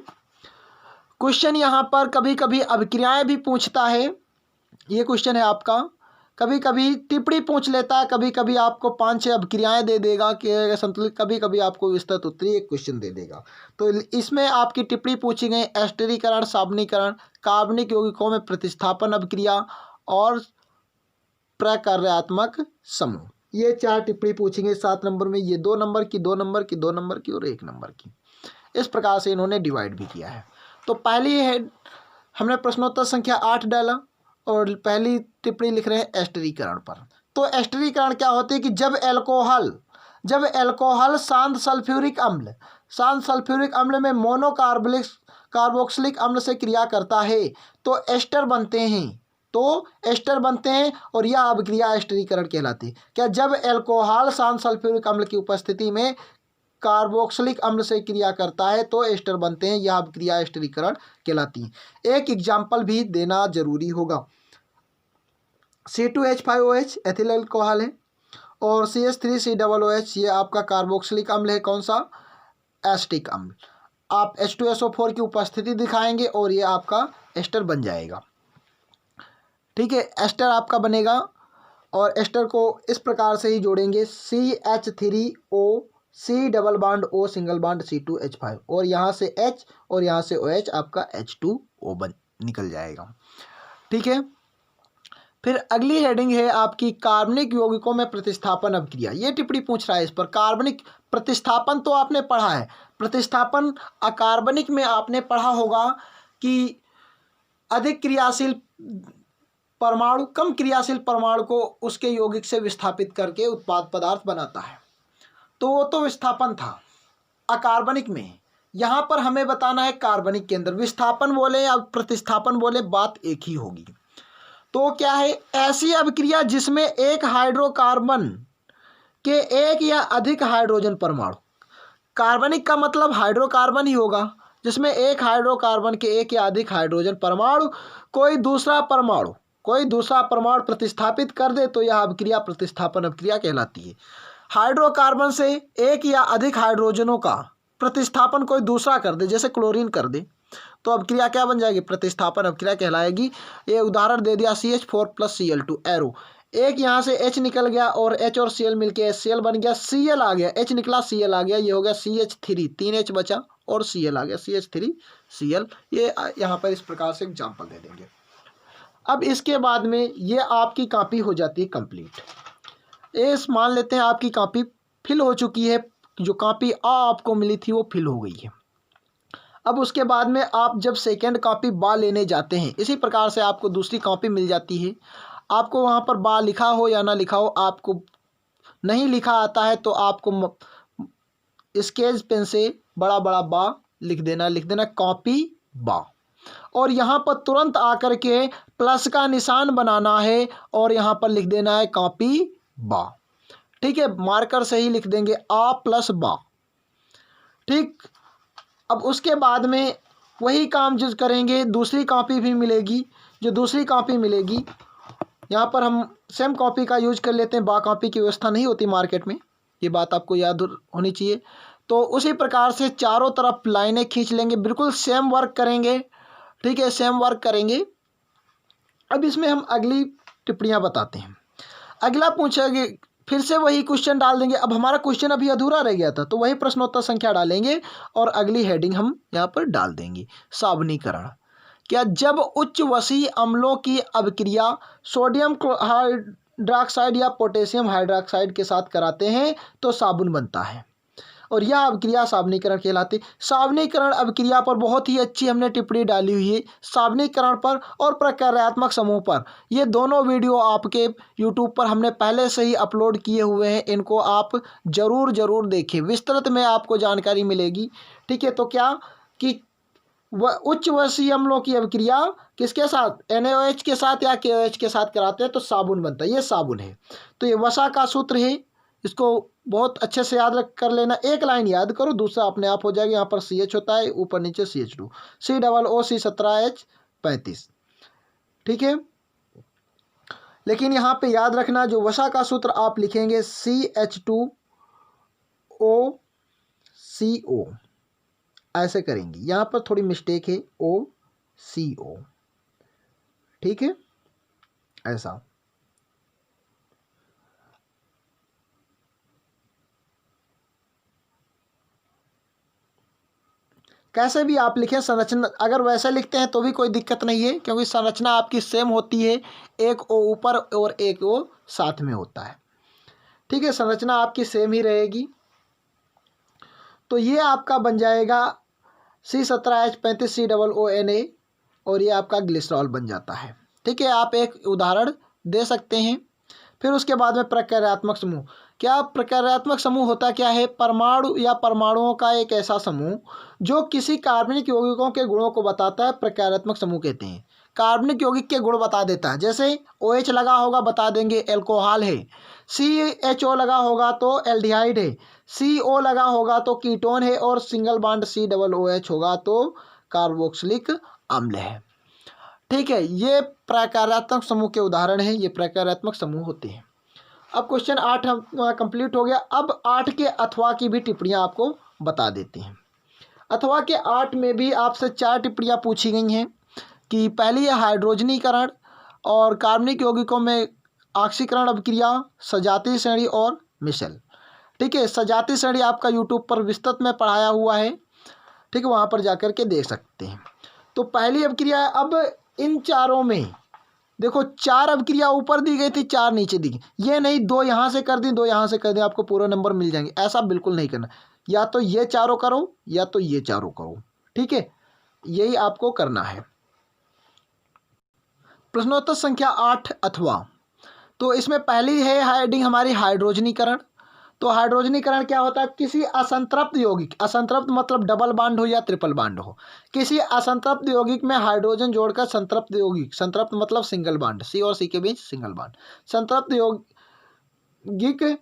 क्वेश्चन यहाँ पर कभी कभी अभिक्रियाएं भी पूछता है। ये क्वेश्चन है आपका, कभी कभी टिप्पणी पूछ लेता है, कभी कभी आपको 5-6 अभिक्रियाएं दे देगा कि संतुलित, कभी कभी आपको विस्तृत उत्तरी एक क्वेश्चन दे देगा। तो इसमें आपकी टिप्पणी पूछी गई एस्टरीकरण, साबनीकरण, कार्बनिक यौगिकों में प्रतिस्थापन अभिक्रिया और प्रकार्यात्मक समूह। ये 4 टिप्पणी पूछी गई 7 नंबर में। ये 2 नंबर की, 2 नंबर की, 2 नंबर की और 1 नंबर की। इस प्रकार से इन्होंने डिवाइड भी किया है। तो पहली है, हमने प्रश्नोत्तर संख्या 8 डाला और पहली टिप्पणी लिख रहे हैं एस्टरीकरण पर। तो एस्टरीकरण क्या होती है कि जब एल्कोहल शांत सल्फ्यूरिक अम्ल में कार्बोक्सिलिक अम्ल से क्रिया करता है तो एस्टर बनते हैं और यह अभिक्रिया एस्टरीकरण कहलाती है। क्या जब एल्कोहल शांत सल्फ्यूरिक अम्ल की उपस्थिति में कार्बोक्सिलिक अम्ल से क्रिया करता है तो एस्टर बनते हैं, यह अभिक्रिया एस्टरीकरण कहलाती है। एक एग्जाम्पल भी देना जरूरी होगा। C2H5OH एथिल अल्कोहल है और CH3COOH ये आपका कार्बोक्सिलिक अम्ल है। कौन सा, एसिटिक अम्ल। आप H2SO4 की उपस्थिति दिखाएंगे और ये आपका एस्टर बन जाएगा। ठीक है, एस्टर आपका बनेगा और एस्टर को इस प्रकार से ही जोड़ेंगे, CH3O C double bond O single bond C2H5 और यहाँ से H और यहाँ से OH आपका H2O निकल जाएगा। ठीक है, फिर अगली हेडिंग है आपकी कार्बनिक यौगिकों में प्रतिस्थापन अभिक्रिया। ये टिप्पणी पूछ रहा है इस पर। कार्बनिक प्रतिस्थापन तो आपने पढ़ा है, प्रतिस्थापन अकार्बनिक में आपने पढ़ा होगा कि अधिक क्रियाशील परमाणु कम क्रियाशील परमाणु को उसके यौगिक से विस्थापित करके उत्पाद पदार्थ बनाता है, तो वो तो विस्थापन था अकार्बनिक में। यहाँ पर हमें बताना है कार्बनिक के अंदर विस्थापन बोले या प्रतिस्थापन बोले, बात एक ही होगी। तो क्या है, ऐसी अभिक्रिया जिसमें एक हाइड्रोकार्बन के एक या अधिक हाइड्रोजन परमाणु, कार्बनिक का मतलब हाइड्रोकार्बन ही होगा, जिसमें एक हाइड्रोकार्बन के एक या अधिक हाइड्रोजन परमाणु कोई दूसरा परमाणु प्रतिस्थापित कर दे तो यह अभिक्रिया प्रतिस्थापन अभिक्रिया कहलाती है। हाइड्रोकार्बन से एक या अधिक हाइड्रोजनों का प्रतिस्थापन कोई दूसरा कर दे, जैसे क्लोरीन कर दे, तो अभिक्रिया क्या बन जाएगी? प्रतिस्थापन अभिक्रिया कहलाएगी। ये उदाहरण दे दिया CH4 + Cl2 एरो, एक यहाँ से H निकल गया और H और Cl मिलके HCl बन गया, Cl आ गया, H निकला Cl आ गया, ये हो गया CH3, 3H बचा और Cl आ गया, CH3Cl। ये यहाँ पर इस प्रकार से एग्जाम्पल दे देंगे। अब इसके बाद में ये आपकी कॉपी हो जाती है कंप्लीट। ये मान लेते हैं आपकी कॉपी फिल हो चुकी है, जो कॉपी आ आपको मिली थी वो फिल हो गई है। अब उसके बाद में आप जब सेकेंड कॉपी बा लेने जाते हैं, इसी प्रकार से आपको दूसरी कॉपी मिल जाती है। आपको वहाँ पर बा लिखा हो या ना लिखा हो, आपको नहीं लिखा आता है तो आपको स्केच पेन से बड़ा बड़ा बा लिख देना कॉपी बा, और यहाँ पर तुरंत आकर के प्लस का निशान बनाना है और यहाँ पर लिख देना है कॉपी बा। ठीक है, मार्कर से ही लिख देंगे आ प्लस बा। ठीक, अब उसके बाद में वही काम जो करेंगे, दूसरी कॉपी भी मिलेगी। जो दूसरी कॉपी मिलेगी, यहाँ पर हम सेम कॉपी का यूज कर लेते हैं, बा कॉपी की व्यवस्था नहीं होती मार्केट में, ये बात आपको याद होनी चाहिए। तो उसी प्रकार से चारों तरफ लाइनें खींच लेंगे, बिल्कुल सेम वर्क करेंगे। ठीक है, सेम वर्क करेंगे। अब इसमें हम अगली टिप्पणियाँ बताते हैं। अगला पूछेंगे, फिर से वही क्वेश्चन डाल देंगे। अब हमारा क्वेश्चन अभी अधूरा रह गया था, तो वही प्रश्नोत्तर संख्या डालेंगे और अगली हेडिंग हम यहाँ पर डाल देंगे, साबुनीकरण। क्या जब उच्च वसीय अम्लों की अभिक्रिया सोडियम हाइड्रॉक्साइड या पोटेशियम हाइड्रॉक्साइड के साथ कराते हैं तो साबुन बनता है, और यह अभिक्रिया साबुनीकरण कहलाती है। साबुनीकरण अभिक्रिया पर बहुत ही अच्छी हमने टिप्पणी डाली हुई है, साबुनीकरण पर और प्रक्रियात्मक समूह पर। ये दोनों वीडियो आपके YouTube पर हमने पहले से ही अपलोड किए हुए हैं, इनको आप ज़रूर देखें, विस्तृत में आपको जानकारी मिलेगी। ठीक है, तो क्या कि उच्च वसीय अम्लों की अभिक्रिया किसके साथ, NaOH के साथ या KOH के साथ कराते हैं तो साबुन बनता है, ये साबुन है। तो ये वसा का सूत्र है, इसको बहुत अच्छे से याद कर लेना। एक लाइन याद करो, दूसरा अपने आप हो जाएगा। यहाँ पर CH होता है, ऊपर नीचे CH2, COOC17H35। ठीक है, लेकिन यहाँ पे याद रखना, जो वसा का सूत्र आप लिखेंगे CH2OCO, ऐसे करेंगे। यहाँ पर थोड़ी मिस्टेक है, OCO। ठीक है, ऐसा। कैसे भी आप लिखें, संरचना अगर वैसे लिखते हैं तो भी कोई दिक्कत नहीं है, क्योंकि संरचना आपकी सेम होती है, एक O ऊपर और एक O साथ में होता है। ठीक है, संरचना आपकी सेम ही रहेगी। तो ये आपका बन जाएगा C17H35 COONA, और ये आपका ग्लिसरॉल बन जाता है। ठीक है, आप एक उदाहरण दे सकते हैं। फिर उसके बाद में प्रक्रियात्मक समूह। क्या प्रक्रियात्मक समूह होता क्या है? परमाणु या परमाणुओं का एक ऐसा समूह जो किसी कार्बनिक यौगिकों के गुणों को बताता है, प्रक्रियात्मक समूह कहते हैं। कार्बनिक यौगिक के गुण बता देता है, जैसे OH लगा होगा बता देंगे एल्कोहल है, CHO लगा होगा तो एल्डिहाइड है, CO लगा होगा तो कीटोन है, और सिंगल बॉन्ड COOH होगा तो कार्बोक्सिलिक अम्ल है। ठीक है, ये प्रक्रियात्मक समूह के उदाहरण हैं, ये प्रक्रियात्मक समूह होते हैं। अब क्वेश्चन 8 कंप्लीट हो गया। अब 8 के अथवा की भी टिप्पणियाँ आपको बता देते हैं। अथवा के 8 में भी आपसे 4 टिप्पणियाँ पूछी गई हैं कि पहली है हाइड्रोजनीकरण और कार्बनिक यौगिकों में ऑक्सीकरण अभिक्रिया, सजातीय श्रेणी और मिशेल। ठीक है, सजातीय श्रेणी आपका यूट्यूब पर विस्तृत में पढ़ाया हुआ है। ठीक है, वहाँ पर जाकर के देख सकते हैं। तो पहली अभिक्रिया है। अब इन चारों में देखो, 4 अभिक्रिया ऊपर दी गई थी, 4 नीचे दी गई। ये नहीं 2 यहाँ से कर दी 2 यहाँ से कर दी, आपको पूरा नंबर मिल जाएंगे, ऐसा बिल्कुल नहीं करना। या तो ये चारों करो या तो ये चारों करो। ठीक है, यही आपको करना है। प्रश्नोत्तर संख्या 8 अथवा। तो इसमें पहली है हेडिंग हमारी हाइड्रोजनीकरण। तो हाइड्रोजनीकरण क्या होता है? किसी असंतृप्त यौगिक, असंतृप्त मतलब डबल बॉन्ड हो या ट्रिपल बॉन्ड हो, किसी असंतृप्त यौगिक में हाइड्रोजन जोड़कर संतृप्त यौगिक, संतृप्त मतलब सिंगल बॉन्ड, C और C के बीच सिंगल बॉन्ड, संतृप्त यौगिक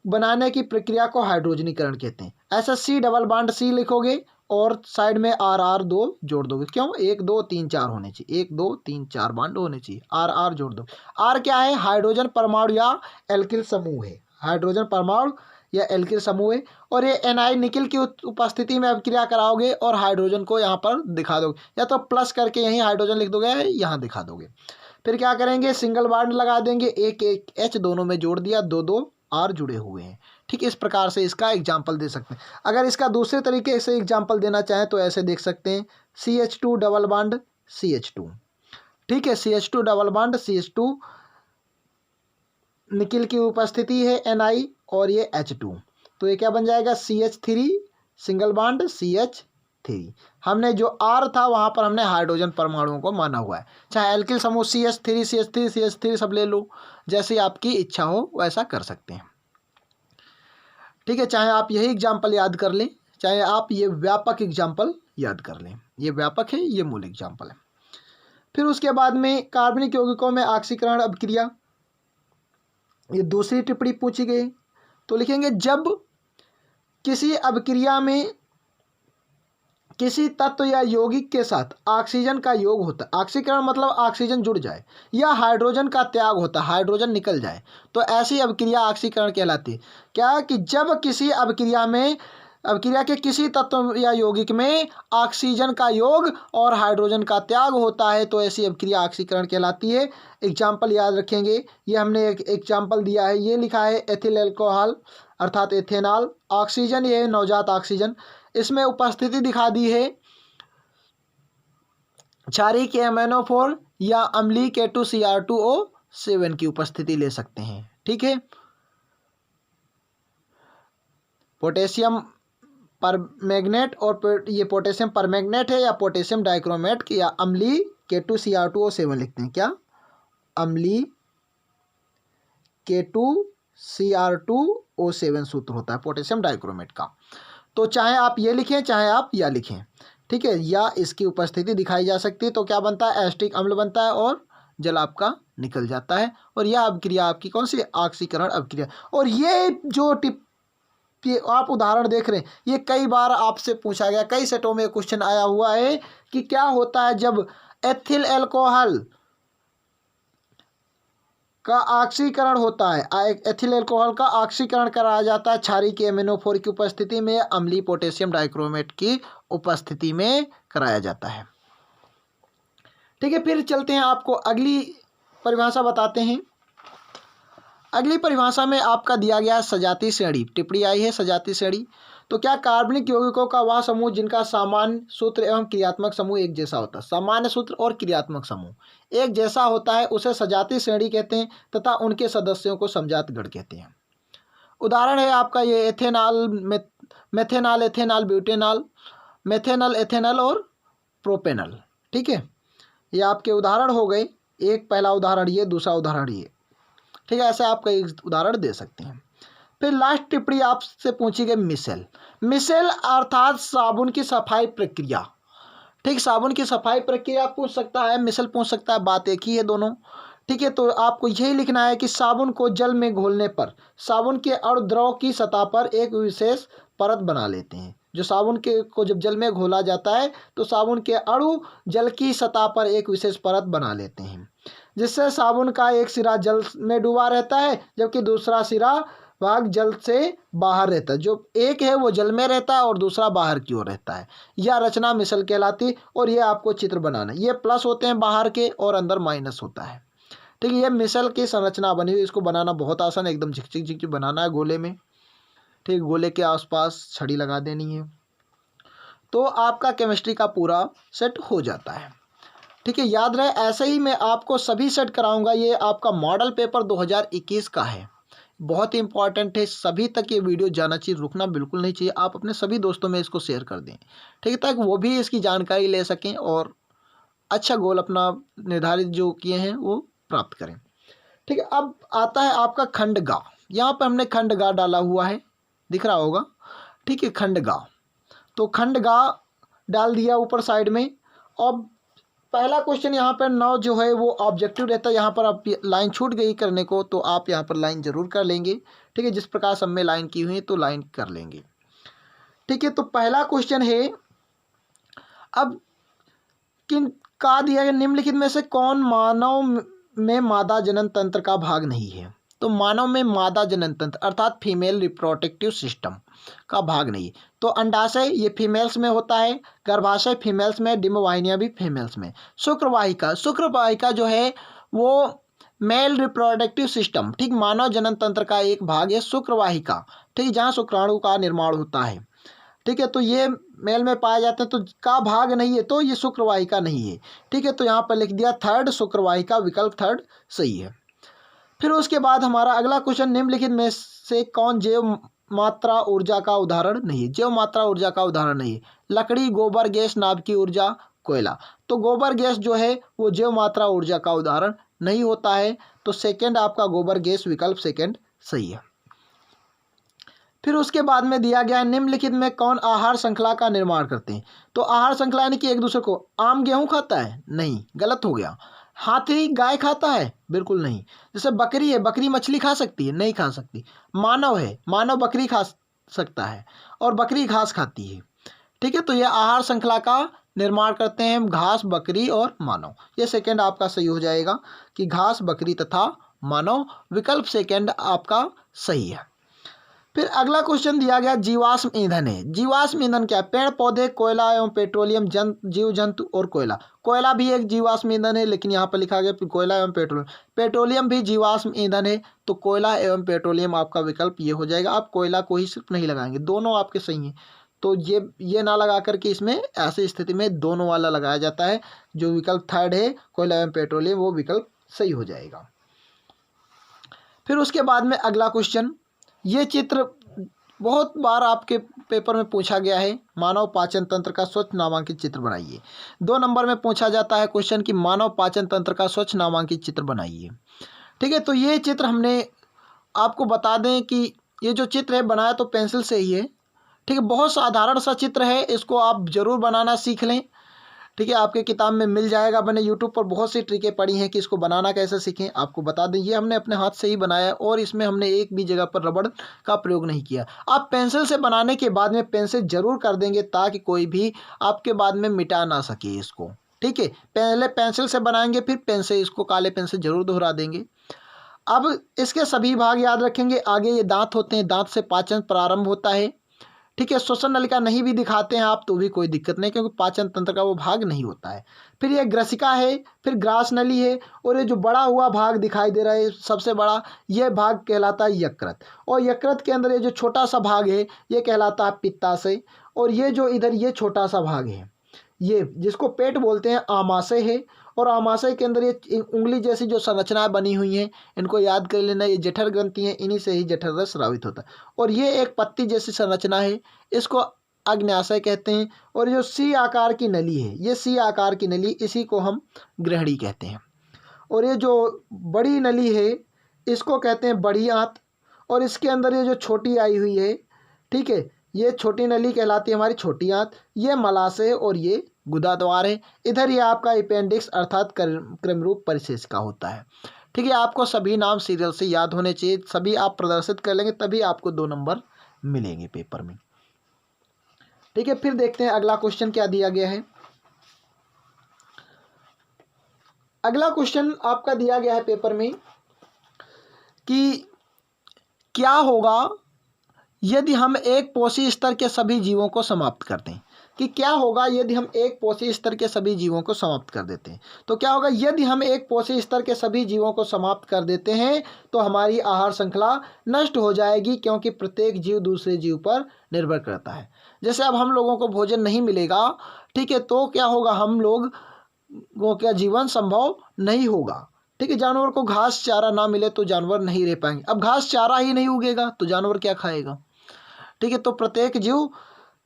बनाने की प्रक्रिया को हाइड्रोजनीकरण कहते हैं। ऐसा C डबल बॉन्ड C लिखोगे और साइड में आर आर 2 जोड़ दोगे। क्यों? 1 2 3 4 होने चाहिए, 1 2 3 4 बॉन्ड होने चाहिए, आर आर जोड़ दो। आर क्या है? हाइड्रोजन परमाणु या एल्किल समूह है, हाइड्रोजन परमाणु या एल्किल समूह है। और ये एनआई निकिल की उपस्थिति में अभिक्रिया कराओगे और हाइड्रोजन को यहाँ पर दिखा दोगे, या तो प्लस करके यहीं हाइड्रोजन लिख दोगे, यहाँ दिखा दोगे। फिर क्या करेंगे? सिंगल बॉन्ड लगा देंगे, एक एक एच दोनों में जोड़ दिया, 2 2 आर जुड़े हुए हैं। ठीक, इस प्रकार से इसका एग्जाम्पल दे सकते हैं। अगर इसका दूसरे तरीके से एग्जाम्पल देना चाहें तो ऐसे देख सकते हैं, CH2 डबल बॉन्ड CH2। ठीक है, CH2 double bond CH2, nickel की उपस्थिति है Na और ये H2, तो ये क्या बन जाएगा? CH3 single bond CH3। हमने जो R था वहाँ पर हमने हाइड्रोजन परमाणुओं को माना हुआ है। चाहे एल्किल समूह CH3 CH3 CH3 सब ले लो, जैसी आपकी इच्छा हो वैसा कर सकते हैं। ठीक है, चाहे आप यही एग्जाम्पल याद कर लें, चाहे आप ये व्यापक एग्जाम्पल याद कर लें, ये व्यापक है, ये मूल एग्जाम्पल है। फिर उसके बाद में कार्बनिक यौगिकों में ऑक्सीकरण अभिक्रिया, ये दूसरी टिप्पणी पूछी गई। तो लिखेंगे जब किसी अभिक्रिया में किसी तत्व या यौगिक के साथ ऑक्सीजन का योग होता है, ऑक्सीकरण मतलब ऑक्सीजन जुड़ जाए, या हाइड्रोजन का त्याग होता है, हाइड्रोजन निकल जाए, तो ऐसी अभिक्रिया ऑक्सीकरण कहलाती है। क्या? कि जब किसी अभिक्रिया के किसी तत्व या यौगिक में ऑक्सीजन का योग और हाइड्रोजन का त्याग होता है, तो ऐसी अभिक्रिया ऑक्सीकरण कहलाती है। एग्जाम्पल याद रखेंगे, ये हमने एक एग्जाम्पल दिया है, ये लिखा है एथिल अल्कोहल अर्थात एथेनॉल, ऑक्सीजन ये नवजात ऑक्सीजन, इसमें उपस्थिति दिखा दी है क्षारीय के MnO4 या अम्लीय K2Cr2O7 की उपस्थिति ले सकते हैं। ठीक है, पोटेशियम परमैंगनेट, और ये पोटेशियम परमैंगनेट है या पोटेशियम डाइक्रोमेट या अम्लीय K2Cr2O7 लिखते हैं। क्या? अम्लीय K2Cr2O7 सूत्र होता है पोटेशियम डाइक्रोमेट का। तो चाहे आप ये लिखें चाहे आप या लिखें, ठीक है, या इसकी उपस्थिति दिखाई जा सकती है, तो क्या बनता है? एसिटिक अम्ल बनता है और जल आपका निकल जाता है, और यह अभिक्रिया आपकी कौन सी? ऑक्सीकरण अभिक्रिया। और ये जो आप उदाहरण देख रहे हैं, ये कई बार आपसे पूछा गया, कई सेटों में क्वेश्चन आया हुआ है कि क्या होता है जब एथिल अल्कोहल का ऑक्सीकरण होता है, एथिल अल्कोहल का ऑक्सीकरण कराया जाता है क्षारीय के MnO4 की उपस्थिति में, अम्लीय पोटेशियम डाइक्रोमेट की उपस्थिति में कराया जाता है। ठीक है, फिर चलते हैं, आपको अगली परिभाषा बताते हैं। अगली परिभाषा में आपका दिया गया है सजातीय श्रेणी, टिप्पणी आई है सजातीय श्रेणी। तो क्या? कार्बनिक यौगिकों का वह समूह जिनका सामान्य सूत्र एवं क्रियात्मक समूह एक जैसा होता है। सामान्य सूत्र और क्रियात्मक समूह एक जैसा होता है, उसे सजातीय श्रेणी कहते हैं, तथा उनके सदस्यों को समजात गण कहते हैं। उदाहरण है आपका ये ethanol, methanol, ethanol, butanol, methanol, ethanol और प्रोपेनॉल। ठीक है, ये आपके उदाहरण हो गए, एक पहला उदाहरण ये, दूसरा उदाहरण ये। ठीक है, ऐसे आप कई उदाहरण दे सकते हैं। फिर लास्ट टिप्पणी आपसे पूछी गई मिसेल। मिसेल अर्थात साबुन की सफाई प्रक्रिया। ठीक, साबुन की सफाई प्रक्रिया पूछ सकता है, मिसेल पूछ सकता है, बात एक ही है दोनों। ठीक है, तो आपको यही लिखना है कि साबुन को जल में घोलने पर साबुन के अणु द्रव की सतह पर एक विशेष परत बना लेते हैं। जो साबुन को जब जल में घोला जाता है तो साबुन के अणु जल की सतह पर एक विशेष परत बना लेते हैं, जिससे साबुन का एक सिरा जल में डूबा रहता है, जबकि दूसरा सिरा भाग जल से बाहर रहता है। जो एक है वो जल में रहता है और दूसरा बाहर की ओर रहता है। यह रचना मिसल कहलाती। और ये आपको चित्र बनाना, ये प्लस होते हैं बाहर के और अंदर माइनस होता है। ठीक है, ये मिसल की संरचना बनी हुई, इसको बनाना बहुत आसान है, एकदम झिकझिक झिकझिक बनाना है गोले में। ठीक, गोले के आसपास छड़ी लगा देनी है, तो आपका केमिस्ट्री का पूरा सेट हो जाता है। ठीक है, याद रहे, ऐसे ही मैं आपको सभी सेट कराऊंगा। ये आपका मॉडल पेपर 2021 का है, बहुत ही इंपॉर्टेंट है, सभी तक ये वीडियो जाना चाहिए, रुकना बिल्कुल नहीं चाहिए। आप अपने सभी दोस्तों में इसको शेयर कर दें, ठीक है, ताकि वो भी इसकी जानकारी ले सकें और अच्छा गोल अपना निर्धारित जो किए हैं वो प्राप्त करें। ठीक है, अब आता है आपका खंड गा। यहाँ पर हमने खंड गा डाला हुआ है, दिख रहा होगा। ठीक है, खंड गा, तो खंड गा डाल दिया ऊपर साइड में। अब पहला क्वेश्चन यहाँ पर 9 जो है वो ऑब्जेक्टिव रहता है। यहाँ पर आप लाइन छूट गई करने को, तो आप यहाँ पर लाइन जरूर कर लेंगे। ठीक है, जिस प्रकार सब में लाइन की हुई है तो लाइन कर लेंगे। ठीक है, तो पहला क्वेश्चन है अब किन कहा दिया गया निम्नलिखित में से कौन मानव में मादा जनन तंत्र का भाग नहीं है? तो मानव में मादा जनन तंत्र अर्थात फीमेल रिप्रोडक्टिव सिस्टम का भाग नहीं। तो अंडाशय ये फीमेल्स में होता है, गर्भाशय फीमेल्स में, डिम्बवाहिनियां भी फीमेल्स में। शुक्रवाहिका जो है वो मेल रिप्रोडक्टिव सिस्टम, ठीक, मानव जनन तंत्र का एक भाग है शुक्रवाहिका, ठीक, जहाँ शुक्राणु का निर्माण होता है, ठीक है। तो ये मेल में पाए जाते हैं, तो का भाग नहीं है, तो ये शुक्रवाहिका नहीं है, ठीक है। तो यहाँ पर लिख दिया थर्ड शुक्रवाहिका, विकल्प थर्ड सही है। फिर उसके बाद हमारा अगला क्वेश्चन, निम्नलिखित में से कौन जैव मात्रा ऊर्जा का उदाहरण नहीं है? जैव मात्रा ऊर्जा का उदाहरण नहीं है। लकड़ी, गोबर गैस, नाभिकीय ऊर्जा, कोयला। तो गोबर गैस जो है वो जैव मात्रा ऊर्जा का उदाहरण नहीं होता है, तो सेकंड आपका गोबर गैस, विकल्प सेकंड सही है। फिर उसके बाद में दिया गया है निम्नलिखित में कौन आहार श्रृंखला का निर्माण करते हैं? तो आहार श्रृंखला यानी कि एक दूसरे को, आम गेहूं खाता है? नहीं, गलत हो गया। हाथी गाय खाता है? बिल्कुल नहीं। जैसे बकरी है, बकरी मछली खा सकती है? नहीं खा सकती। मानव है, मानव बकरी खा सकता है और बकरी घास खाती है, ठीक है। तो यह आहार श्रृंखला का निर्माण करते हैं घास, बकरी और मानव। ये सेकंड आपका सही हो जाएगा कि घास, बकरी तथा मानव, विकल्प सेकंड आपका सही है। फिर अगला क्वेश्चन दिया गया जीवाश्म ईंधन है। जीवाश्म ईंधन क्या है? पेड़ पौधे, कोयला एवं पेट्रोलियम, जीव जंतु और कोयला। कोयला भी एक जीवाश्म ईंधन है, लेकिन यहाँ पर लिखा गया कोयला एवं पेट्रोलियम। पेट्रोलियम भी जीवाश्म ईंधन है, तो कोयला एवं पेट्रोलियम आपका विकल्प ये हो जाएगा। आप कोयला को ही सिर्फ नहीं लगाएंगे, दोनों आपके सही हैं। तो ये ना लगा करके इसमें ऐसी स्थिति में दोनों वाला लगाया जाता है। जो विकल्प थर्ड है कोयला एवं पेट्रोलियम, वो विकल्प सही हो जाएगा। फिर उसके बाद में अगला क्वेश्चन, ये चित्र बहुत बार आपके पेपर में पूछा गया है, मानव पाचन तंत्र का स्वच्छ नामांकित चित्र बनाइए। 2 नंबर में पूछा जाता है क्वेश्चन कि मानव पाचन तंत्र का स्वच्छ नामांकित चित्र बनाइए, ठीक है। तो ये चित्र हमने आपको बता दें कि ये जो चित्र है बनाया तो पेंसिल से ही है, ठीक है। बहुत साधारण सा चित्र है, इसको आप ज़रूर बनाना सीख लें, ठीक है। आपके किताब में मिल जाएगा। मैंने यूट्यूब पर बहुत सी ट्रिकें पढ़ी हैं कि इसको बनाना कैसे सीखें। आपको बता दें ये हमने अपने हाथ से ही बनाया है और इसमें हमने एक भी जगह पर रबड़ का प्रयोग नहीं किया। आप पेंसिल से बनाने के बाद में पेंसिल जरूर कर देंगे ताकि कोई भी आपके बाद में मिटा ना सके इसको, ठीक है। पहले पेंसिल से बनाएंगे, फिर पेन से इसको काले पेन से जरूर दोहरा देंगे। अब इसके सभी भाग याद रखेंगे। आगे ये दांत होते हैं, दांत से पाचन प्रारंभ होता है, ठीक है। श्वसन नलिका नहीं भी दिखाते हैं आप तो भी कोई दिक्कत नहीं, क्योंकि पाचन तंत्र का वो भाग नहीं होता है। फिर ये ग्रसिका है, फिर ग्रास नली है, और ये जो बड़ा हुआ भाग दिखाई दे रहा है सबसे बड़ा, ये भाग कहलाता है यकृत। और यकृत के अंदर ये जो छोटा सा भाग है ये कहलाता है पित्ताशय। और ये जो इधर ये छोटा सा भाग है, ये जिसको पेट बोलते हैं, आमाशय है। और आमाशय के अंदर ये उंगली जैसी जो संरचनाएं बनी हुई हैं, इनको याद कर लेना, ये जठर ग्रंथि हैं, इन्हीं से ही जठर रस स्रावित होता है। और ये एक पत्ती जैसी संरचना है, इसको अग्न्याशय कहते हैं। और जो सी आकार की नली है, ये सी आकार की नली, इसी को हम ग्रहणी कहते हैं। और ये जो बड़ी नली है इसको कहते हैं बड़ी आंत। और इसके अंदर ये जो छोटी आई हुई है, ठीक है, ये छोटी नली कहलाती है हमारी छोटी आंत। ये मलाशय और ये गुदा द्वार है। इधर ये आपका अपेंडिक्स अर्थात क्रमरूप परिशेषिका होता है, ठीक है। आपको सभी नाम सीरियल से याद होने चाहिए, सभी आप प्रदर्शित कर लेंगे तभी आपको 2 नंबर मिलेंगे पेपर में, ठीक है। फिर देखते हैं अगला क्वेश्चन क्या दिया गया है। अगला क्वेश्चन आपका दिया गया है पेपर में कि क्या होगा यदि हम एक पोषी स्तर के सभी जीवों को समाप्त कर दें। कि क्या होगा यदि हम एक पोषी स्तर के सभी जीवों को समाप्त कर देते हैं। तो क्या होगा यदि हम एक पोषी स्तर के सभी जीवों को समाप्त कर देते हैं, तो हमारी आहार श्रृंखला नष्ट हो जाएगी, क्योंकि प्रत्येक जीव दूसरे जीव पर निर्भर करता है। जैसे अब हम लोगों को भोजन नहीं मिलेगा, ठीक है, तो क्या होगा, हम लोग वो क्या जीवन संभव नहीं होगा, ठीक है। जानवर को घास चारा ना मिले तो जानवर नहीं रह पाएंगे। अब घास चारा ही नहीं उगेगा तो जानवर क्या खाएगा, ठीक है। तो प्रत्येक जीव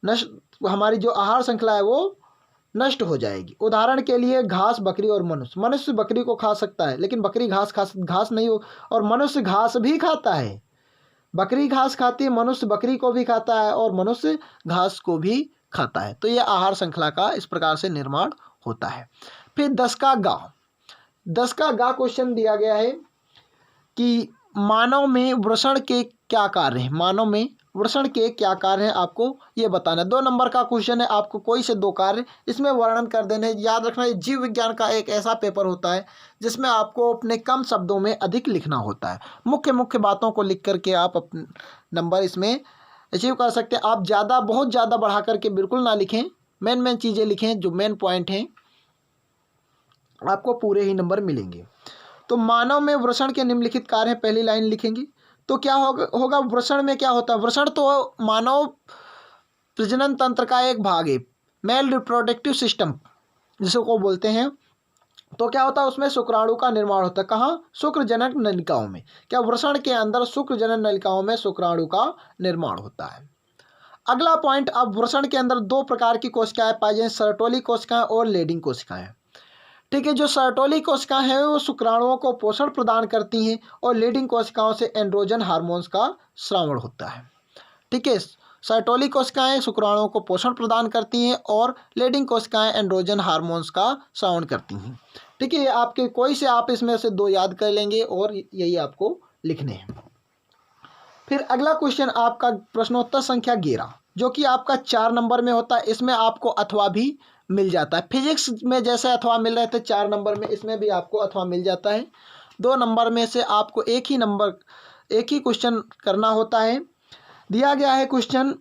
नष्ट, हमारी जो आहार श्रृंखला है वो नष्ट हो जाएगी। उदाहरण के लिए घास, बकरी और मनुष्य। मनुष्य बकरी को खा सकता है, लेकिन बकरी घास नहीं हो, और मनुष्य घास भी खाता है। बकरी घास खाती है, मनुष्य बकरी को भी खाता है, और मनुष्य घास को भी खाता है। तो यह आहार श्रृंखला का इस प्रकार से निर्माण होता है। फिर 10 का गा क्वेश्चन दिया गया है कि मानव में वृषण के क्या कार्य हैं। मानव में वृषण के क्या कार्य हैं आपको ये बताना है। 2 नंबर का क्वेश्चन है, आपको कोई से 2 कार्य इसमें वर्णन कर देने। याद रखना, ये जीव विज्ञान का एक ऐसा पेपर होता है जिसमें आपको अपने कम शब्दों में अधिक लिखना होता है। मुख्य मुख्य बातों को लिख करके आप अपने नंबर इसमें अचीव कर सकते हैं। आप ज़्यादा बहुत ज़्यादा बढ़ा करके बिल्कुल ना लिखें, मेन चीज़ें लिखें, जो मेन पॉइंट हैं आपको पूरे ही नंबर मिलेंगे। तो मानव में वृषण के निम्नलिखित कार्य हैं, पहली लाइन लिखेंगे। तो क्या होगा वृषण में क्या होता है? वृषण तो मानव प्रजनन तंत्र का एक भाग है, मेल रिप्रोडक्टिव सिस्टम जिसको बोलते हैं। तो क्या होता है उसमें शुक्राणु का निर्माण होता है। कहाँ? शुक्रजनक नलिकाओं में। क्या वृषण के अंदर शुक्रजनक नलिकाओं में शुक्राणु का निर्माण होता है। अगला पॉइंट, अब वृषण के अंदर 2 प्रकार की कोशिकाएं पाई जाएं, सर्टोली कोशिकाएं और लेडिंग कोशिकाएं। ठीक है, जो सर्टोली कोशिकाएं हैं वो शुक्राणुओं को पोषण प्रदान करती हैं और लीडिंग कोशिकाओं से एंड्रोजन हार्मोन्स का स्रावण होता है। ठीक है, सर्टोली कोशिकाएं शुक्राणुओं को पोषण प्रदान करती हैं और लीडिंग कोशिकाएं एंड्रोजन हार्मोन्स का स्रावण करती हैं। ठीक है, ये आपके कोई से आप इसमें से 2 याद कर लेंगे और यही आपको लिखने हैं। फिर अगला क्वेश्चन आपका प्रश्नोत्तर संख्या 11, जो कि आपका 4 नंबर में होता है। इसमें आपको अथवा भी मिल जाता है। फिजिक्स में जैसे अथवा मिल रहे थे 4 नंबर में, इसमें भी आपको अथवा मिल जाता है। 2 नंबर में से आपको एक ही क्वेश्चन करना होता है। दिया गया है क्वेश्चन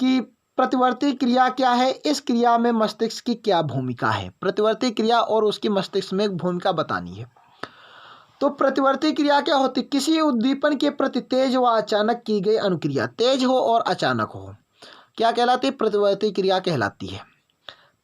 कि प्रतिवर्ती क्रिया क्या है, इस क्रिया में मस्तिष्क की क्या भूमिका है। प्रतिवर्ती क्रिया और उसकी मस्तिष्क में भूमिका बतानी है। तो प्रतिवर्ती क्रिया क्या होती है? किसी उद्दीपन के प्रति तेज व अचानक की गई अनुक्रिया, तेज हो और अचानक हो, क्या कहलाती है? प्रतिवर्ती क्रिया कहलाती है।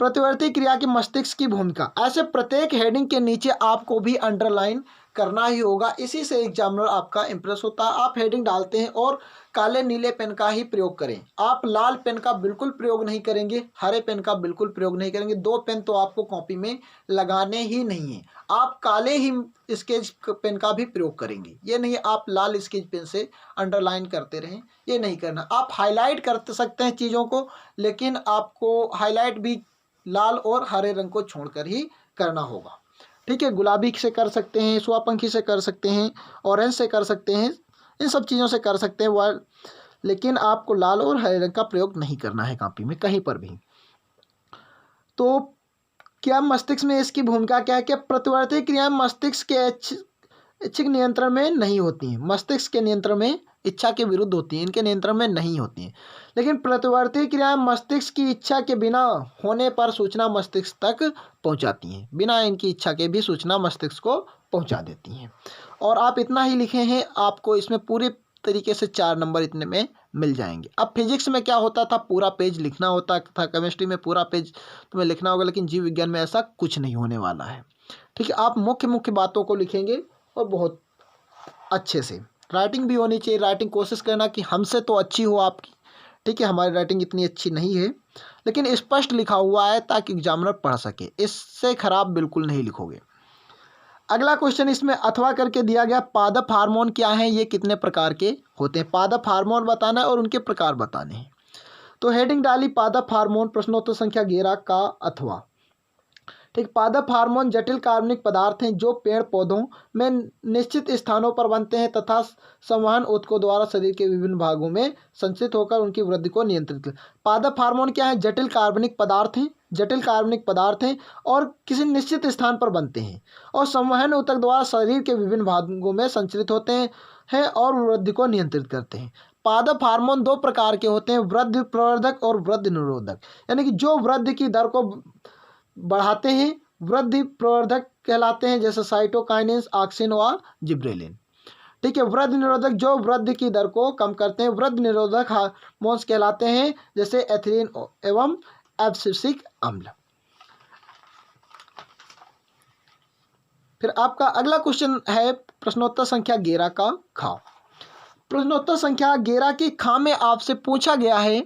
प्रतिवर्ती क्रिया की मस्तिष्क की भूमिका, ऐसे प्रत्येक हेडिंग के नीचे आपको भी अंडरलाइन करना ही होगा, इसी से एग्जामिनर आपका इंप्रेस होता है। आप हेडिंग डालते हैं और काले नीले पेन का ही प्रयोग करें। आप लाल पेन का बिल्कुल प्रयोग नहीं करेंगे, हरे पेन का बिल्कुल प्रयोग नहीं करेंगे। 2 पेन तो आपको कॉपी में लगाने ही नहीं है। आप काले ही स्केच पेन का भी प्रयोग करेंगे, ये नहीं आप लाल स्केच पेन से अंडरलाइन करते रहें, ये नहीं करना। आप हाईलाइट कर सकते हैं चीज़ों को, लेकिन आपको हाईलाइट भी लाल और हरे रंग को छोड़कर ही करना होगा। ठीक है, गुलाबी से कर सकते हैं, स्वापंखी से कर सकते हैं, ऑरेंज से कर सकते हैं, इन सब चीज़ों से कर सकते हैं लेकिन आपको लाल और हरे रंग का प्रयोग नहीं करना है कॉपी में कहीं पर भी। तो क्या मस्तिष्क में इसकी भूमिका क्या है? कि प्रतिवर्ती क्रियाएं मस्तिष्क के इच्छिक नियंत्रण में नहीं होती हैं। मस्तिष्क के नियंत्रण में इच्छा के विरुद्ध होती हैं, इनके नियंत्रण में नहीं होती हैं। लेकिन प्रतिवर्ती क्रियाएं मस्तिष्क की इच्छा के बिना होने पर सूचना मस्तिष्क तक पहुंचाती हैं। बिना इनकी इच्छा के भी सूचना मस्तिष्क को पहुंचा देती हैं। और आप इतना ही लिखे हैं, आपको इसमें पूरे तरीके से 4 नंबर इतने में मिल जाएंगे। अब फिजिक्स में क्या होता था, पूरा पेज लिखना होता था। केमिस्ट्री में पूरा पेज तुम्हें लिखना होगा, लेकिन जीव विज्ञान में ऐसा कुछ नहीं होने वाला है। ठीक है, आप मुख्य मुख्य बातों को लिखेंगे और बहुत अच्छे से। राइटिंग भी होनी चाहिए, राइटिंग कोशिश करना कि हमसे तो अच्छी हो आपकी। ठीक है, हमारी राइटिंग इतनी अच्छी नहीं है, लेकिन स्पष्ट लिखा हुआ है ताकि एग्जामिनर पढ़ सके। इससे खराब बिल्कुल नहीं लिखोगे। अगला क्वेश्चन इसमें अथवा करके दिया गया, पादप हार्मोन क्या है, ये कितने प्रकार के होते हैं। पादप हार्मोन बताना है और उनके प्रकार बताने हैं। तो हेडिंग डाली पादप हार्मोन, प्रश्नोत्तर संख्या 11 का अथवा। ठीक, पादप हार्मोन जटिल कार्बनिक पदार्थ हैं जो पेड़ पौधों में निश्चित स्थानों पर बनते हैं तथा संवहन ऊतकों द्वारा शरीर के विभिन्न भागों में संचित होकर उनकी वृद्धि को नियंत्रित करते हैं। पादप हार्मोन क्या है? जटिल कार्बनिक पदार्थ हैं, जटिल कार्बनिक पदार्थ हैं और किसी निश्चित स्थान पर बनते हैं और संवहन ऊतक द्वारा शरीर के विभिन्न भागों में संचरित होते हैं और वृद्धि को नियंत्रित करते हैं। पादप हार्मोन 2 प्रकार के होते हैं, वृद्धि प्रवर्धक और वृद्धि निरोधक। यानी कि जो वृद्धि की दर को बढ़ाते हैं वृद्धि प्रवर्धक कहलाते हैं, जैसे साइटोकाइनेंस, ऑक्सिन व जिब्रेलिन। ठीक है, वृद्धि निरोधक जो वृद्धि की दर को कम करते हैं वृद्धि निरोधक हार्मोन्स कहलाते हैं, जैसे एथिलीन एवं एब्सिसिक अम्ल। फिर आपका अगला क्वेश्चन है प्रश्नोत्तर संख्या 11 का खा। प्रश्नोत्तर संख्या 11 की खा में आपसे पूछा गया है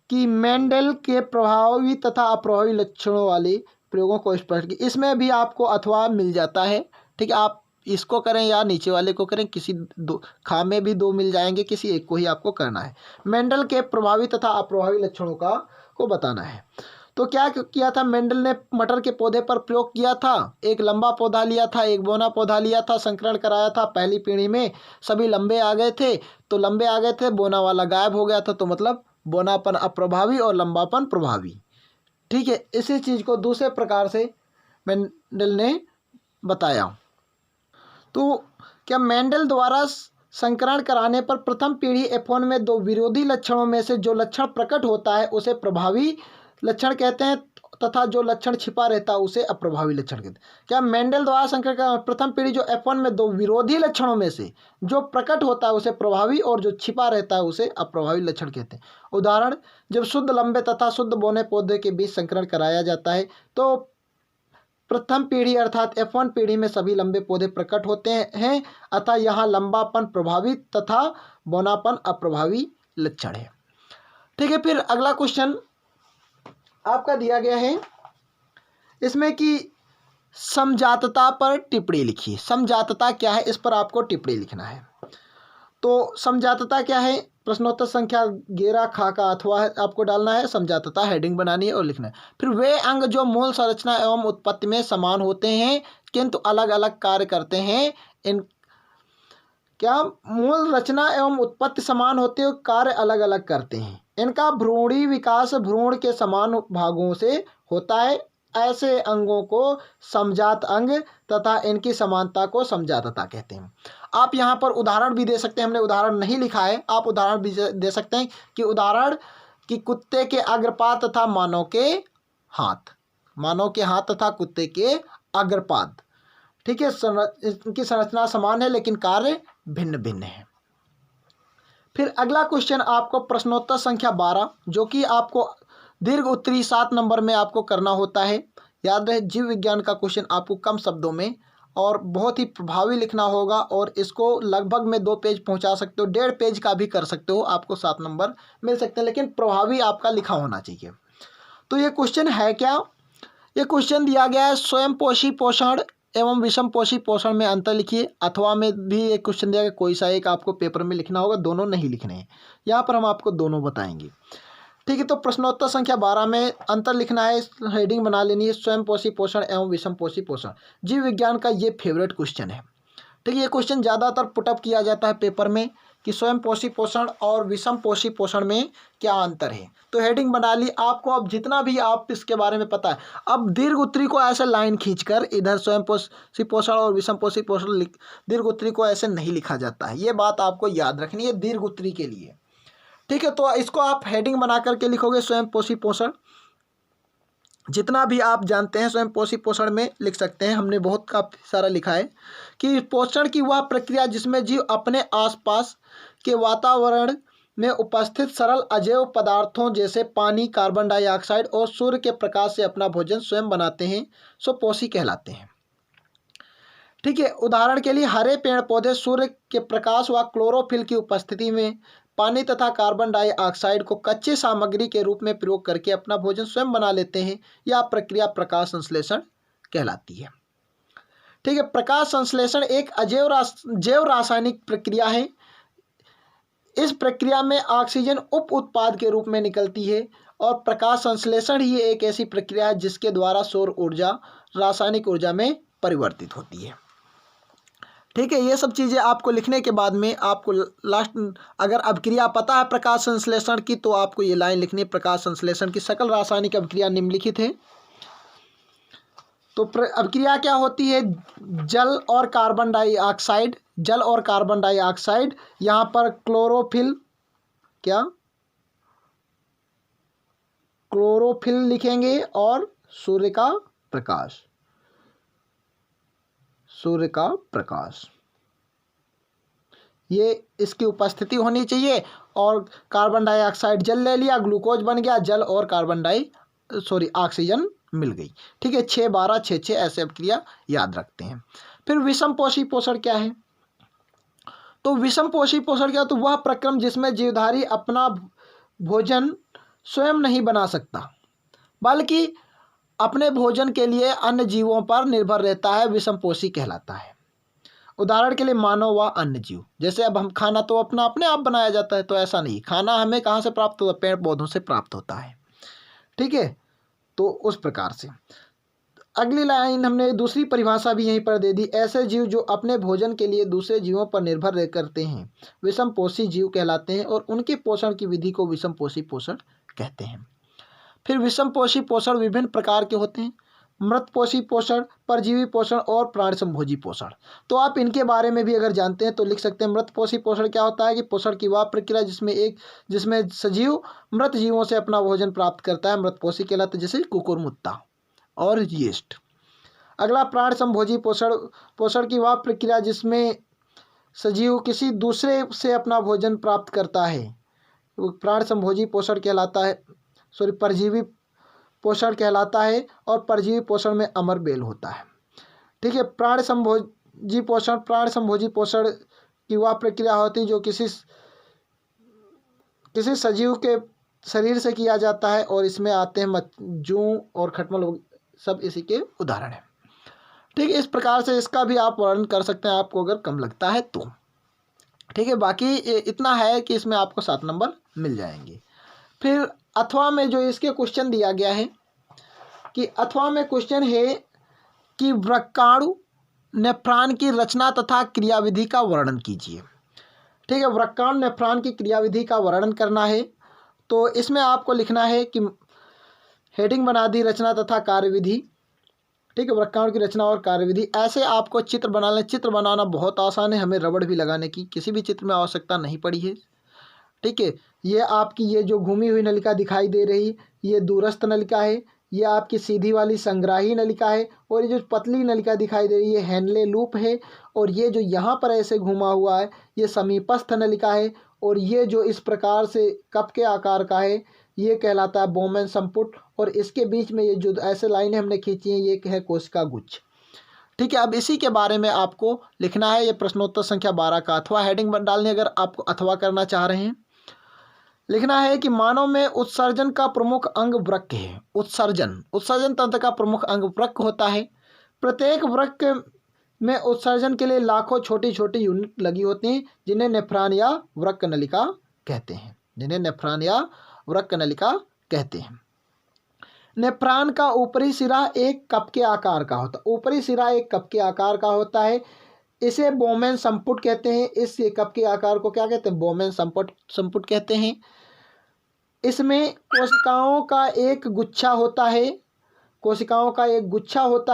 कि मेंडल के प्रभावी तथा अप्रभावी लक्षणों वाले प्रयोगों को स्पष्ट की। इसमें भी आपको अथवा मिल जाता है। ठीक है, आप इसको करें या नीचे वाले को करें, किसी 2 खा में भी 2 मिल जाएंगे, किसी एक को ही आपको करना है। मेंडल के प्रभावी तथा अप्रभावी लक्षणों को बताना है। तो क्या किया था मेंडल ने मटर के पौधे पर प्रयोग किया था, एक लंबा पौधा लिया था, एक बौना पौधा लिया था, संकरण कराया था। पहली पीढ़ी में सभी लंबे आ गए थे, तो लंबे आ गए थे, बौना वाला गायब हो गया था, तो मतलब बौनापन अप्रभावी और लंबापन प्रभावी। ठीक है, इसी चीज़ को दूसरे प्रकार से मेंडल ने बताया। तो क्या मेंडल द्वारा संकरण कराने पर प्रथम पीढ़ी F1 में दो विरोधी लक्षणों में से जो लक्षण प्रकट होता है उसे प्रभावी लक्षण कहते हैं, तथा जो लक्षण छिपा रहता है उसे अप्रभावी लक्षण कहते हैं। क्या मेंडल द्वारा संकरण का प्रथम पीढ़ी जो F1 में दो विरोधी लक्षणों में से जो प्रकट होता है उसे प्रभावी और जो छिपा रहता है उसे अप्रभावी लक्षण कहते हैं। उदाहरण, जब शुद्ध लंबे तथा शुद्ध बौने पौधे के बीच संकरण कराया जाता है तो प्रथम पीढ़ी अर्थात F1 पीढ़ी में सभी लंबे पौधे प्रकट होते हैं, अतः यहाँ लंबापन प्रभावी तथा बौनापन अप्रभावी लक्षण है। ठीक है, फिर अगला क्वेश्चन आपका दिया गया है इसमें कि समजातता पर टिप्पणी लिखिए। समजातता क्या है, इस पर आपको टिप्पणी लिखना है। तो समजातता क्या है, प्रश्नोत्तर संख्या 11 खा का अथवा आपको डालना है, समजातता हेडिंग बनानी है और लिखना है। फिर वे अंग जो मूल संरचना एवं उत्पत्ति में समान होते हैं किंतु अलग अलग कार्य करते हैं, इन क्या मूल रचना एवं उत्पत्ति समान होते हैं, कार्य अलग अलग करते हैं। इनका भ्रूणी विकास भ्रूण के समान भागों से होता है, ऐसे अंगों को समजात अंग तथा इनकी समानता को समजातता कहते हैं। आप यहाँ पर उदाहरण भी दे सकते हैं, हमने उदाहरण नहीं लिखा है, आप उदाहरण भी दे सकते हैं कि उदाहरण कि कुत्ते के अग्रपाद तथा मानव के हाथ, मानव के हाथ तथा कुत्ते के अग्रपाद। ठीक है, इनकी संरचना समान है लेकिन कार्य भिन्न भिन्न है। फिर अगला क्वेश्चन आपको प्रश्नोत्तर संख्या 12 जो कि आपको दीर्घ उत्तरी 7 नंबर में आपको करना होता है। याद रहे, जीव विज्ञान का क्वेश्चन आपको कम शब्दों में और बहुत ही प्रभावी लिखना होगा और इसको लगभग में 2 पेज पहुंचा सकते हो, 1.5 पेज का भी कर सकते हो, आपको 7 नंबर मिल सकते हैं, लेकिन प्रभावी आपका लिखा होना चाहिए। तो ये क्वेश्चन है क्या, ये क्वेश्चन दिया गया है स्वयं पोषी पोषण एवं विषम पोषी पोषण में अंतर लिखिए। अथवा में भी एक क्वेश्चन दिया गया, कोई सा एक आपको पेपर में लिखना होगा, दोनों नहीं लिखने हैं, यहाँ पर हम आपको दोनों बताएंगे। ठीक है, तो प्रश्नोत्तर संख्या 12 में अंतर लिखना है, हेडिंग बना लेनी है, स्वयं पोषी पोषण एवं विषम पोषी पोषण। जीव विज्ञान का ये फेवरेट क्वेश्चन है। ठीक है, ये क्वेश्चन ज़्यादातर पुटअप किया जाता है पेपर में कि स्वयं पोषी पोषण और विषम पोषी पोषण में क्या अंतर है। तो हेडिंग बना ली आपको, अब जितना भी आप इसके बारे में पता है, अब दीर्घ उत्तरी को ऐसे लाइन खींचकर इधर स्वयं पोषी पोषण और विषम पोषी पोषण दीर्घ उत्तरी को ऐसे नहीं लिखा जाता है, ये बात आपको याद रखनी है दीर्घ उत्तरी के लिए। ठीक है, तो इसको आप हेडिंग बना करके लिखोगे स्वयं पोषी पोषण, जितना भी आप जानते हैं स्वयं पोषी पोषण में लिख सकते हैं, हमने बहुत काफ़ी सारा लिखा है कि पोषण की वह प्रक्रिया जिसमें जीव अपने आसपास के वातावरण में उपस्थित सरल अजैव पदार्थों जैसे पानी, कार्बन डाइऑक्साइड और सूर्य के प्रकाश से अपना भोजन स्वयं बनाते हैं, सो पोषी कहलाते हैं। ठीक है, उदाहरण के लिए हरे पेड़ पौधे सूर्य के प्रकाश व क्लोरोफिल की उपस्थिति में पानी तथा कार्बन डाइऑक्साइड को कच्चे सामग्री के रूप में प्रयोग करके अपना भोजन स्वयं बना लेते हैं। यह प्रक्रिया प्रकाश संश्लेषण कहलाती है। ठीक है, प्रकाश संश्लेषण एक जैव रासायनिक प्रक्रिया है। इस प्रक्रिया में ऑक्सीजन उप उत्पाद के रूप में निकलती है और प्रकाश संश्लेषण ही एक ऐसी प्रक्रिया है जिसके द्वारा सौर ऊर्जा रासायनिक ऊर्जा में परिवर्तित होती है। ठीक है, ये सब चीज़ें आपको लिखने के बाद में आपको लास्ट अगर अभिक्रिया पता है प्रकाश संश्लेषण की तो आपको ये लाइन लिखनी है, प्रकाश संश्लेषण की सकल रासायनिक अभिक्रिया निम्नलिखित है। तो अभिक्रिया क्या होती है, जल और कार्बन डाइऑक्साइड, जल और कार्बन डाइऑक्साइड, यहाँ पर क्लोरोफिल, क्या क्लोरोफिल लिखेंगे और सूर्य का प्रकाश, सूर्य का प्रकाश, ये इसकी उपस्थिति होनी चाहिए। और कार्बन डाइऑक्साइड जल ले लिया, ग्लूकोज बन गया, जल और ऑक्सीजन मिल गई। ठीक है, 6 12 6 6 ऐसे अभिक्रिया याद रखते हैं। फिर विषम पोषी पोषण क्या है, तो विषम पोषी पोषण क्या, तो वह प्रक्रम जिसमें जीवधारी अपना भोजन स्वयं नहीं बना सकता बल्कि अपने भोजन के लिए अन्य जीवों पर निर्भर रहता है, विषम पोषी कहलाता है। उदाहरण के लिए मानव व अन्य जीव, जैसे अब हम खाना तो अपने आप बनाया जाता है, तो ऐसा नहीं, खाना हमें कहाँ से प्राप्त होता है, पेड़ पौधों से प्राप्त होता है। ठीक है, तो उस प्रकार से अगली लाइन हमने दूसरी परिभाषा भी यहीं पर दे दी। ऐसे जीव जो अपने भोजन के लिए दूसरे जीवों पर निर्भर रह करते हैं विषमपोषी जीव कहलाते हैं और उनके पोषण की विधि को विषमपोषी पोषण कहते हैं। फिर विषमपोषी पोषण विभिन्न प्रकार के होते हैं, मृतपोषी पोषण, परजीवी पोषण और प्राणसंभोजी पोषण। तो आप इनके बारे में भी अगर जानते हैं तो लिख सकते हैं। मृतपोषी पोषण क्या होता है कि पोषण की वह प्रक्रिया जिसमें सजीव मृत जीवों से अपना भोजन प्राप्त करता है, मृतपोषी कहलाता है, जैसे कुकुरमुत्ता और यीस्ट। अगला प्राणसंभोजी पोषण की वह प्रक्रिया जिसमें सजीव किसी दूसरे से अपना भोजन प्राप्त करता है, वो प्राणसंभोजी पोषण कहलाता है, परजीवी पोषण कहलाता है। और परजीवी पोषण में अमरबेल होता है। ठीक है। प्राणसंभोजी पोषण की वह प्रक्रिया होती है जो किसी सजीव के शरीर से किया जाता है और इसमें आते हैं जूं और खटमल, सब इसी के उदाहरण हैं। ठीक है। इस प्रकार से इसका भी आप वर्णन कर सकते हैं आपको अगर कम लगता है तो। ठीक है। बाकी इतना है कि इसमें आपको 7 नंबर मिल जाएंगे। फिर अथवा में जो इसके क्वेश्चन दिया गया है कि अथवा में क्वेश्चन है कि वृक्काणु नेफ्रॉन की रचना तथा क्रियाविधि का वर्णन कीजिए। ठीक है। वृक्काणु नेफ्रॉन की क्रियाविधि का वर्णन करना है तो इसमें आपको लिखना है कि हेडिंग बना दी रचना तथा कार्यविधि। ठीक है। वृक्काणु की रचना और कार्यविधि। ऐसे आपको चित्र बना लें। चित्र बनाना बहुत आसान है, हमें रबड़ भी लगाने की किसी भी चित्र में आवश्यकता नहीं पड़ी है। ठीक है। ये आपकी ये जो घूमी हुई नलिका दिखाई दे रही, ये दूरस्थ नलिका है, ये आपकी सीधी वाली संग्राही नलिका है, और ये जो पतली नलिका दिखाई दे रही है हेनले लूप है, और ये जो यहाँ पर ऐसे घुमा हुआ है ये समीपस्थ नलिका है, और ये जो इस प्रकार से कप के आकार का है ये कहलाता है बोमेन संपुट, और इसके बीच में ये जो ऐसे लाइनें हमने खींची हैं ये है कोशिका गुच्छ। ठीक है। अब इसी के बारे में आपको लिखना है। ये प्रश्नोत्तर संख्या 12 का अथवा हेडिंग डालनी अगर आपको अथवा करना चाह रहे हैं। लिखना है कि मानव में उत्सर्जन का प्रमुख अंग वृक्क है। उत्सर्जन तंत्र का प्रमुख अंग वृक्क होता है। प्रत्येक वृक्क में उत्सर्जन के लिए लाखों छोटी छोटी यूनिट लगी होती हैं जिन्हें नेफ्रॉन या वृक्क नलिका कहते हैं। नेफ्रॉन का ऊपरी सिरा एक कप के आकार का होता है। इसे बोमेन संपुट कहते हैं। इस कप के आकार को क्या कहते हैं? बोमेन संपुट कहते हैं। इसमें कोशिकाओं का एक गुच्छा होता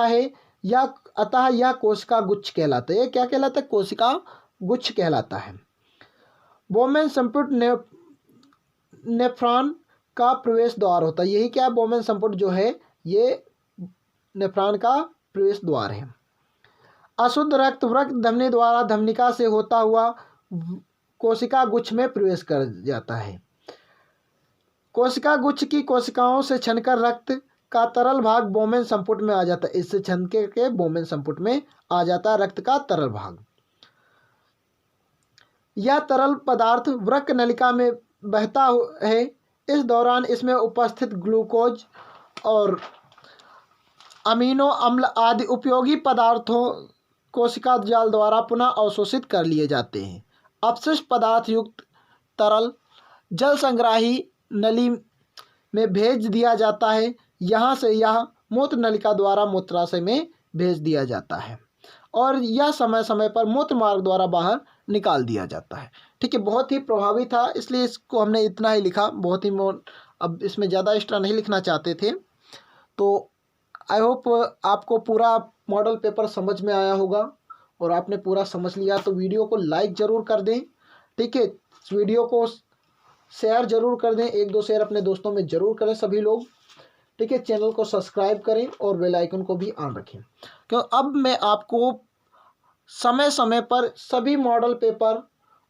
है या अतः यह कोशिका गुच्छ कहलाता है। ये क्या कहलाता है? कोशिका गुच्छ कहलाता है। बोमेन संपुट नेफ्रॉन का प्रवेश द्वार होता है। यही क्या? बोमेन संपुट जो है ये नेफ्रॉन का प्रवेश द्वार है। अशुद्ध रक्त वृक्क धमनी द्वारा धमनिका से होता हुआ कोशिका गुच्छ में प्रवेश कर जाता है। कोशिका गुच्छ की कोशिकाओं से छनकर रक्त का तरल भाग बोमेन संपुट में आ जाता है। इससे छनके के बोमेन संपुट में आ जाता है रक्त का तरल भाग। यह तरल पदार्थ वृक्क नलिका में बहता है। इस दौरान इसमें उपस्थित ग्लूकोज और अमीनो अम्ल आदि उपयोगी पदार्थों कोशिका जाल द्वारा पुनः अवशोषित कर लिए जाते हैं। अपशिष्ट पदार्थ युक्त तरल जल संग्राही नली में भेज दिया जाता है। यहाँ से यह मूत्र नलिका द्वारा मूत्राशय में भेज दिया जाता है और यह समय समय पर मूत्र मार्ग द्वारा बाहर निकाल दिया जाता है। ठीक है। बहुत ही प्रभावी था इसलिए इसको हमने इतना ही लिखा। अब इसमें ज़्यादा एक्स्ट्रा नहीं लिखना चाहते थे। तो आई होप आपको पूरा मॉडल पेपर समझ में आया होगा और आपने पूरा समझ लिया। तो वीडियो को लाइक ज़रूर कर दें। ठीक है। इस वीडियो को शेयर ज़रूर कर दें। 1-2 शेयर अपने दोस्तों में ज़रूर करें सभी लोग। ठीक है। चैनल को सब्सक्राइब करें और बेल आइकन को भी ऑन रखें, क्यों अब मैं आपको समय समय पर सभी मॉडल पेपर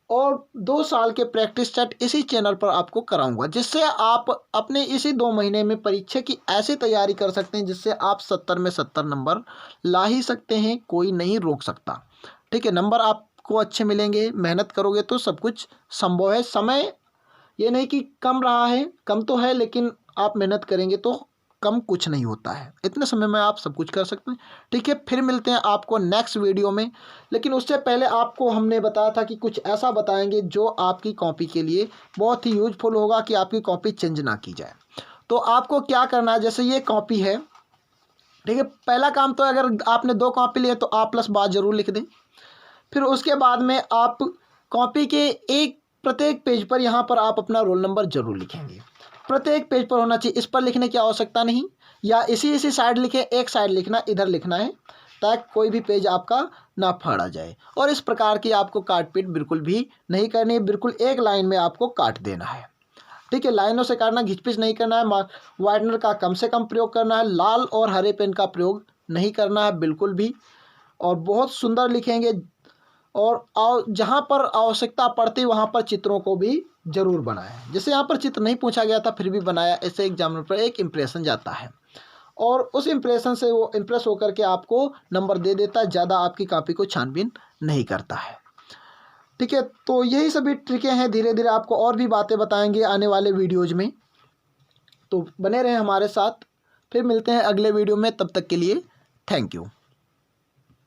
और 2 साल के प्रैक्टिस सेट इसी चैनल पर आपको कराऊंगा, जिससे आप अपने इसी 2 महीने में परीक्षा की ऐसी तैयारी कर सकते हैं जिससे आप 70 में 70 नंबर ला ही सकते हैं। कोई नहीं रोक सकता। ठीक है। नंबर आपको अच्छे मिलेंगे, मेहनत करोगे तो सब कुछ संभव है। समय ये नहीं कि कम रहा है, कम तो है, लेकिन आप मेहनत करेंगे तो कम कुछ नहीं होता है। इतने समय में आप सब कुछ कर सकते हैं। ठीक है। फिर मिलते हैं आपको नेक्स्ट वीडियो में, लेकिन उससे पहले आपको हमने बताया था कि कुछ ऐसा बताएंगे जो आपकी कॉपी के लिए बहुत ही यूजफुल होगा कि आपकी कॉपी चेंज ना की जाए। तो आपको क्या करना है, जैसे ये कॉपी है, ठीक है। पहला काम तो अगर आपने 2 कॉपी लिए तो A+12 जरूर लिख दें। फिर उसके बाद में आप कॉपी के प्रत्येक पेज पर यहाँ पर आप अपना रोल नंबर जरूर लिखेंगे। प्रत्येक पेज पर होना चाहिए, इस पर लिखने की आवश्यकता नहीं, या इसी साइड लिखें, एक साइड लिखना, इधर लिखना है, ताकि कोई भी पेज आपका ना फाड़ा जाए। और इस प्रकार की आपको काट पीट बिल्कुल भी नहीं करनी है, बिल्कुल एक लाइन में आपको काट देना है, ठीक है। लाइनों से काटना, घिचपिच नहीं करना है, वाइटनर का कम से कम प्रयोग करना है, लाल और हरे पेन का प्रयोग नहीं करना है बिल्कुल भी। और बहुत सुंदर लिखेंगे, और जहाँ पर आवश्यकता पड़ती वहाँ पर चित्रों को भी जरूर बनाएं। जैसे यहाँ पर चित्र नहीं पूछा गया था फिर भी बनाया, ऐसे एग्जामिनर पर एक इम्प्रेशन जाता है और उस इम्प्रेशन से वो इम्प्रेस होकर के आपको नंबर दे देता है, ज़्यादा आपकी कॉपी को छानबीन नहीं करता है, ठीक है। तो यही सभी ट्रिकें हैं, धीरे धीरे आपको और भी बातें बताएंगे आने वाले वीडियोज़ में, तो बने रहें हमारे साथ। फिर मिलते हैं अगले वीडियो में, तब तक के लिए थैंक यू।